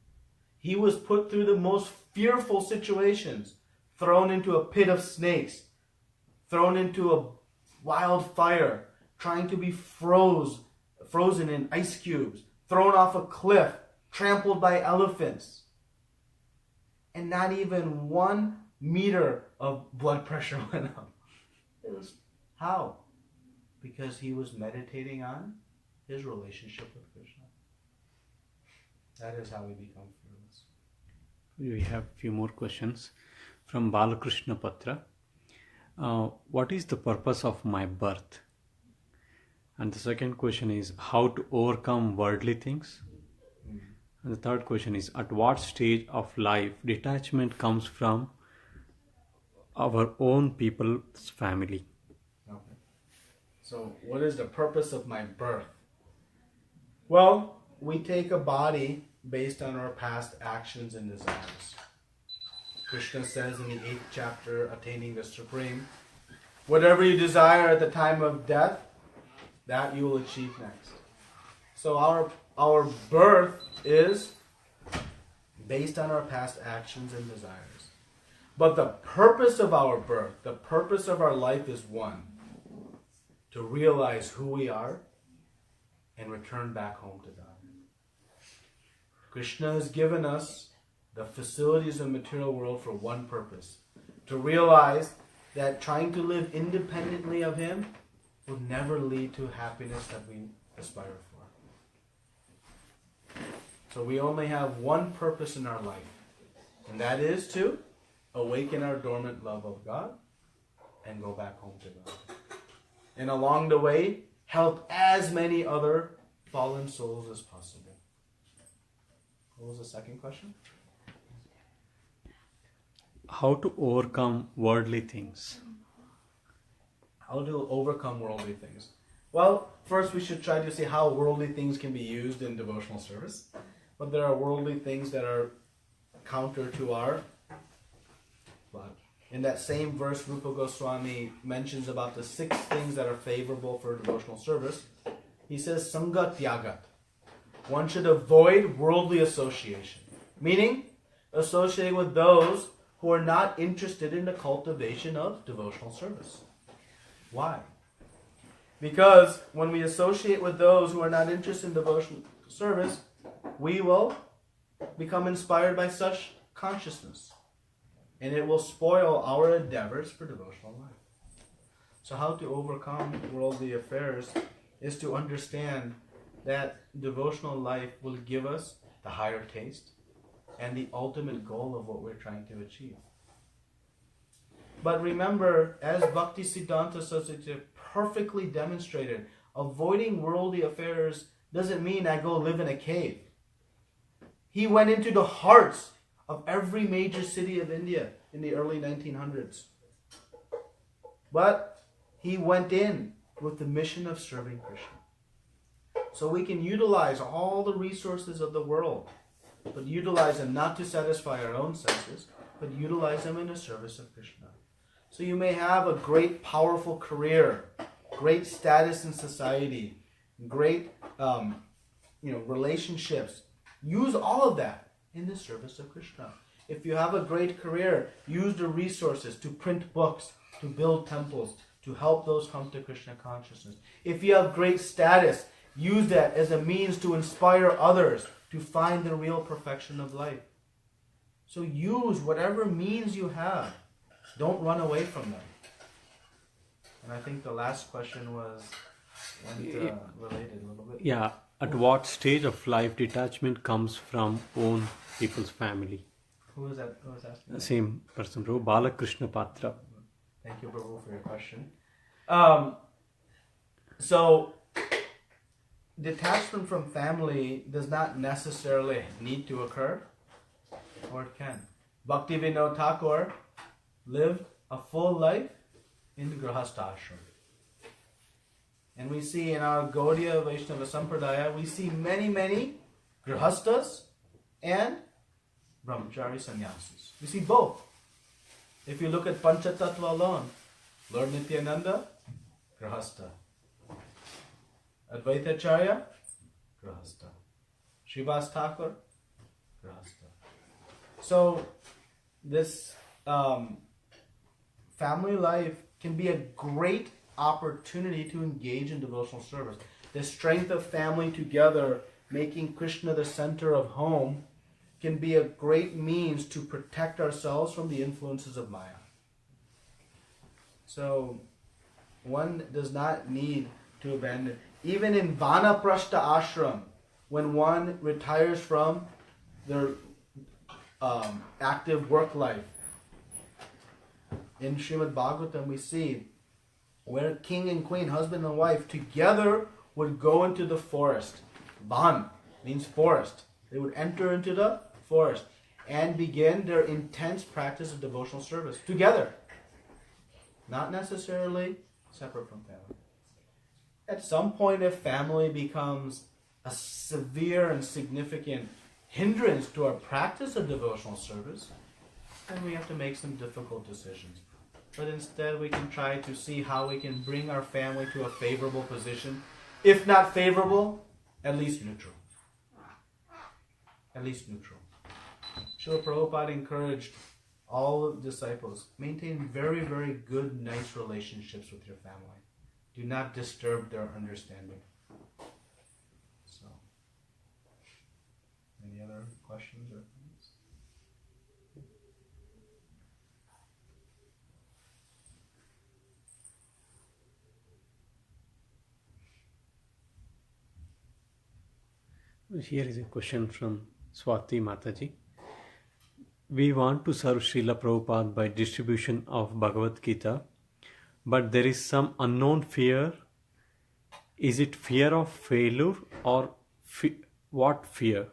Speaker 1: He was put through the most fearful situations. Thrown into a pit of snakes. Thrown into a wild fire. Trying to be frozen in ice cubes. Thrown off a cliff. Trampled by elephants. And not even 1 meter of blood pressure went up. How? Because he was meditating on his relationship with Krishna. That is how we become fearless.
Speaker 2: We have a few more questions from Balakrishna Patra. What is the purpose of my birth? And the second question is how to overcome worldly things. And the third question is, at what stage of life detachment comes from our own people's family?
Speaker 1: Okay. So, what is the purpose of my birth? Well, we take a body based on our past actions and desires. Krishna says in the 8th chapter, Attaining the Supreme, whatever you desire at the time of death, that you will achieve next. So our birth is based on our past actions and desires. But the purpose of our birth, the purpose of our life is one: to realize who we are and return back home to God. Krishna has given us the facilities of the material world for one purpose: to realize that trying to live independently of Him will never lead to happiness that we aspire for. So we only have one purpose in our life, and that is to awaken our dormant love of God and go back home to God. And along the way, help as many other fallen souls as possible. What was the second question?
Speaker 2: How to overcome worldly things.
Speaker 1: How to overcome worldly things? Well, first we should try to see how worldly things can be used in devotional service. But there are worldly things that are counter to our blood. In that same verse, Rupa Goswami mentions about the 6 things that are favorable for devotional service. He says, Sangha Tyagat. One should avoid worldly association. Meaning, associate with those who are not interested in the cultivation of devotional service. Why? Because when we associate with those who are not interested in devotional service, we will become inspired by such consciousness. And it will spoil our endeavors for devotional life. So how to overcome worldly affairs is to understand that devotional life will give us the higher taste and the ultimate goal of what we're trying to achieve. But remember, as Bhaktisiddhanta Saraswati Thakur perfectly demonstrated, avoiding worldly affairs doesn't mean I go live in a cave. He went into the hearts of every major city of India in the early 1900s. But he went in with the mission of serving Krishna. So we can utilize all the resources of the world, but utilize them not to satisfy our own senses, but utilize them in the service of Krishna. So you may have a great, powerful career, great status in society, great relationships. Use all of that in the service of Krishna. If you have a great career, use the resources to print books, to build temples, to help those come to Krishna consciousness. If you have great status, use that as a means to inspire others to find the real perfection of life. So use whatever means you have. Don't run away from them. And I think the last question was related a little bit.
Speaker 2: Yeah, at what stage of life detachment comes from own people's family?
Speaker 1: Who was that? Who was asking that?
Speaker 2: Same person, Prabhu. Balakrishna Patra.
Speaker 1: Thank you, Prabhu, for your question. So, detachment from family does not necessarily need to occur, or it can. Bhaktivinoda Thakur lived a full life in the Grihastha ashram. And we see in our Gaudiya Vaishnava Sampradaya, we see many Grihasthas and Brahmachari sannyasis. We see both. If you look at Panchatattva alone, Lord Nityananda, Grihastha. Advaitacharya, Grihastha. Srivas Thakur, Grihastha. So, this family life can be a great opportunity to engage in devotional service. The strength of family together, making Krishna the center of home, can be a great means to protect ourselves from the influences of Maya. So, one does not need to abandon. Even in Vanaprastha ashram, when one retires from their active work life, in Srimad Bhagavatam we see where king and queen, husband and wife, together would go into the forest. Van means forest. They would enter into the forest and begin their intense practice of devotional service together. Not necessarily separate from family. At some point, if family becomes a severe and significant hindrance to our practice of devotional service, then we have to make some difficult decisions. But instead, we can try to see how we can bring our family to a favorable position. If not favorable, at least neutral. At least neutral. Srila Prabhupada encouraged all disciples, maintain very good, nice relationships with your family. Do not disturb their understanding. So, any other questions or things?
Speaker 2: Here is a question from Swati Mataji. We want to serve Srila Prabhupada by distribution of Bhagavad Gita, but there is some unknown fear. Is it fear of failure or what fear?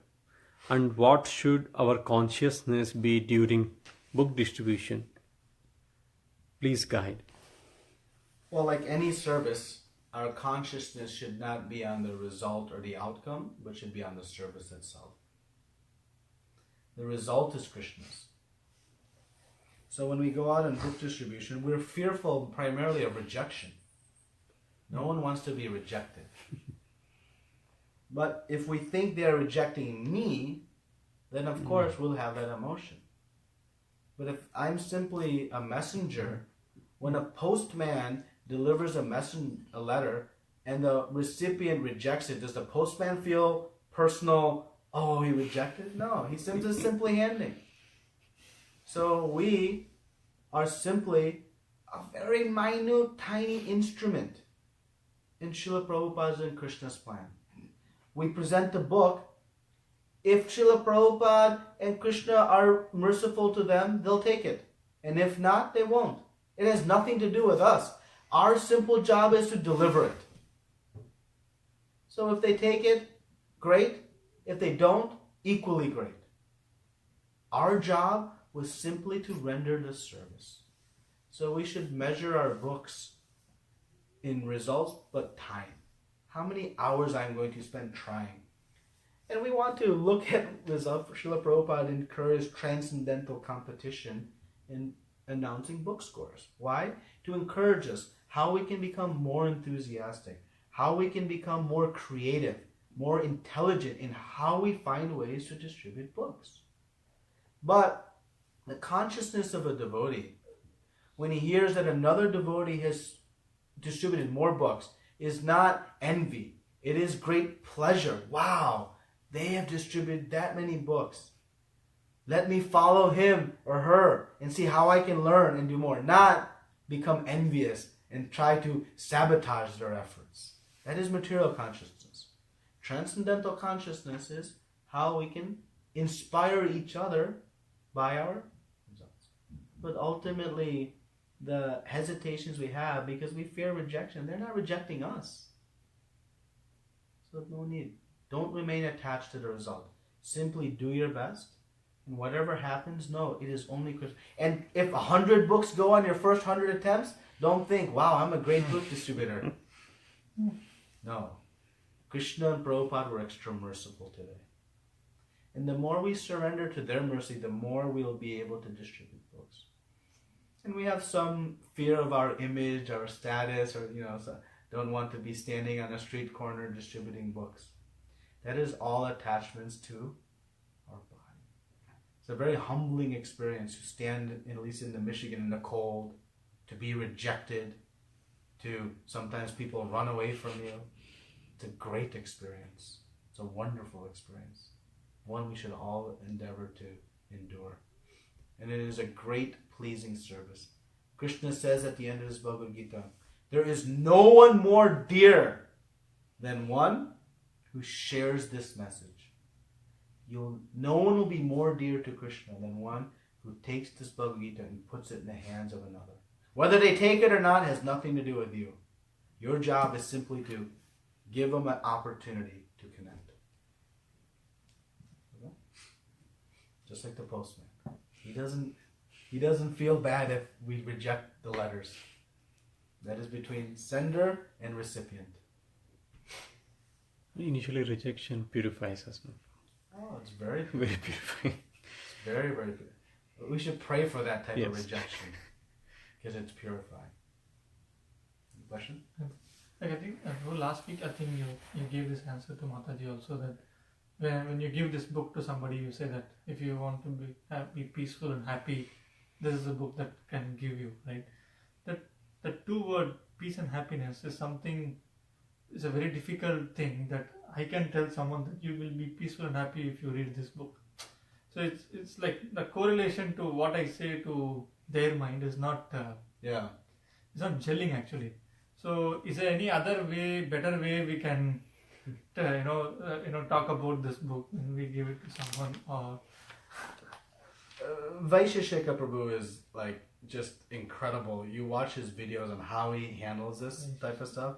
Speaker 2: And what should our consciousness be during book distribution? Please guide.
Speaker 1: Well, like any service, our consciousness should not be on the result or the outcome, but should be on the service itself. The result is Krishna's. So when we go out on book distribution, we're fearful primarily of rejection. No one wants to be rejected. But if we think they're rejecting me, then of course we'll have that emotion. But if I'm simply a messenger, when a postman delivers a letter and the recipient rejects it, does the postman feel personal, oh, he rejected? No, he's simply handing. So we are simply a very minute, tiny instrument in Srila Prabhupada's and Krishna's plan. We present the book. If Srila Prabhupada and Krishna are merciful to them, they'll take it. And if not, they won't. It has nothing to do with us. Our simple job is to deliver it. So if they take it, great. If they don't, equally great. Our job was simply to render the service. So we should measure our books in results, but time. How many hours I'm going to spend trying. And we want to look at results. Srila Prabhupada encouraged transcendental competition in announcing book scores. Why? To encourage us how we can become more enthusiastic, how we can become more creative, more intelligent in how we find ways to distribute books. But the consciousness of a devotee, when he hears that another devotee has distributed more books, is not envy. It is great pleasure. Wow, they have distributed that many books. Let me follow him or her and see how I can learn and do more. Not become envious and try to sabotage their efforts. That is material consciousness. Transcendental consciousness is how we can inspire each other by our results. But ultimately, the hesitations we have because we fear rejection, they're not rejecting us. So no need. Don't remain attached to the result. Simply do your best And whatever happens, no, it is only Krishna. And if 100 books go on your first 100 attempts, don't think, wow, I'm a great book distributor. No. Krishna and Prabhupada were extra merciful today. And the more we surrender to their mercy, the more we'll be able to distribute books. And we have some fear of our image, our status, or, so don't want to be standing on a street corner distributing books. That is all attachments to our body. It's a very humbling experience to stand, at least in the Michigan, in the cold, to be rejected, to sometimes people run away from you. It's a great experience. It's a wonderful experience. One we should all endeavor to endure. And it is a great, pleasing service. Krishna says at the end of his Bhagavad Gita, there is no one more dear than one who shares this message. No one will be more dear to Krishna than one who takes this Bhagavad Gita and puts it in the hands of another. Whether they take it or not has nothing to do with you. Your job is simply to give them an opportunity to connect. Just like the postman. He doesn't feel bad if we reject the letters. That is between sender and recipient.
Speaker 2: Initially, rejection purifies us. No?
Speaker 1: Oh, it's very
Speaker 2: Very purifying.
Speaker 1: It's very, very purifying. We should pray for that type of
Speaker 2: Yes.
Speaker 1: rejection. Because it's purifying. Any question?
Speaker 3: Like I think last week I think you gave this answer to Mataji also, that when you give this book to somebody, you say that if you want to be peaceful and happy, this is a book that can give you, right? The two word peace and happiness is something, is a very difficult thing that I can tell someone that you will be peaceful and happy if you read this book. So it's like the correlation to what I say to their mind is not it's not gelling actually. So is there any other way, better way we can talk about this book when we give it to someone? Or
Speaker 1: Vaisheshika Prabhu is like just incredible. You watch his videos on how he handles this type of stuff,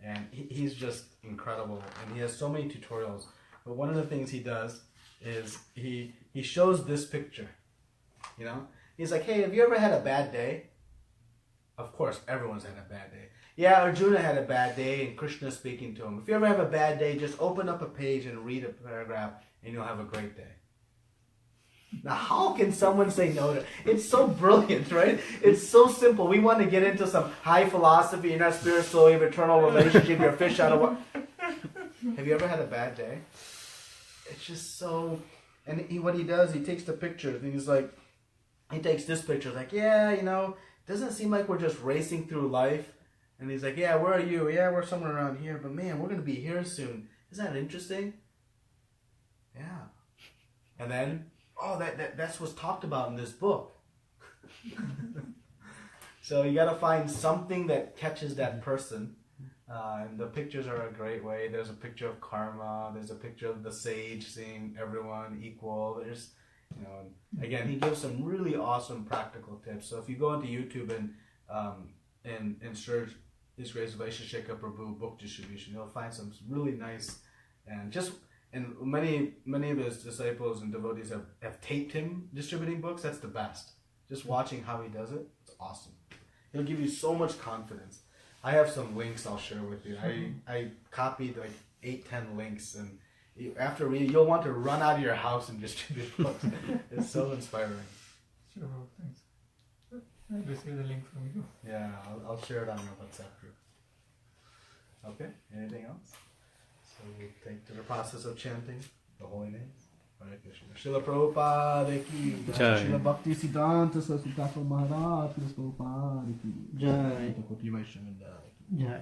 Speaker 1: and he's just incredible. And he has so many tutorials. But one of the things he does is he shows this picture. He's like, hey, have you ever had a bad day? Of course, everyone's had a bad day. Yeah, Arjuna had a bad day, and Krishna is speaking to him. If you ever have a bad day, just open up a page and read a paragraph, and you'll have a great day. Now, how can someone say no to it? It's so brilliant, right? It's so simple. We want to get into some high philosophy. You're not spiritual, you have eternal relationship, you're a fish out of water. Have you ever had a bad day? It's just so... And what he does, he takes the pictures, and he's like... He takes this picture, like, doesn't it seem like we're just racing through life? And he's like, yeah, where are you? Yeah, we're somewhere around here, but man, we're going to be here soon. Isn't that interesting? Yeah. And then, that's what's talked about in this book. So you got to find something that catches that person. And the pictures are a great way. There's a picture of karma. There's a picture of the sage seeing everyone equal. There's, again, he gives some really awesome practical tips. So if you go into YouTube and search His Grace Vaisheshika Prabhu book distribution, you'll find some really nice, and many of his disciples and devotees have taped him distributing books. That's the best. Just watching how he does it, it's awesome. He'll give you so much confidence. I have some links I'll share with you. I copied like 8-10 links, and after reading, you'll want to run out of your house and distribute books. It's so inspiring.
Speaker 3: sure, thanks. I received the link from you.
Speaker 1: Yeah, I'll share it on your WhatsApp group. Okay, anything else? So we'll take to the process of chanting the holy names. Hare Krishna. Srila Prabhupada ki
Speaker 2: Jai.
Speaker 1: Srila Bhaktisiddhanta Saraswati Thakur Maharaj Prabhupada ki
Speaker 3: Jai.
Speaker 1: Koti Vaishnava
Speaker 3: Jai.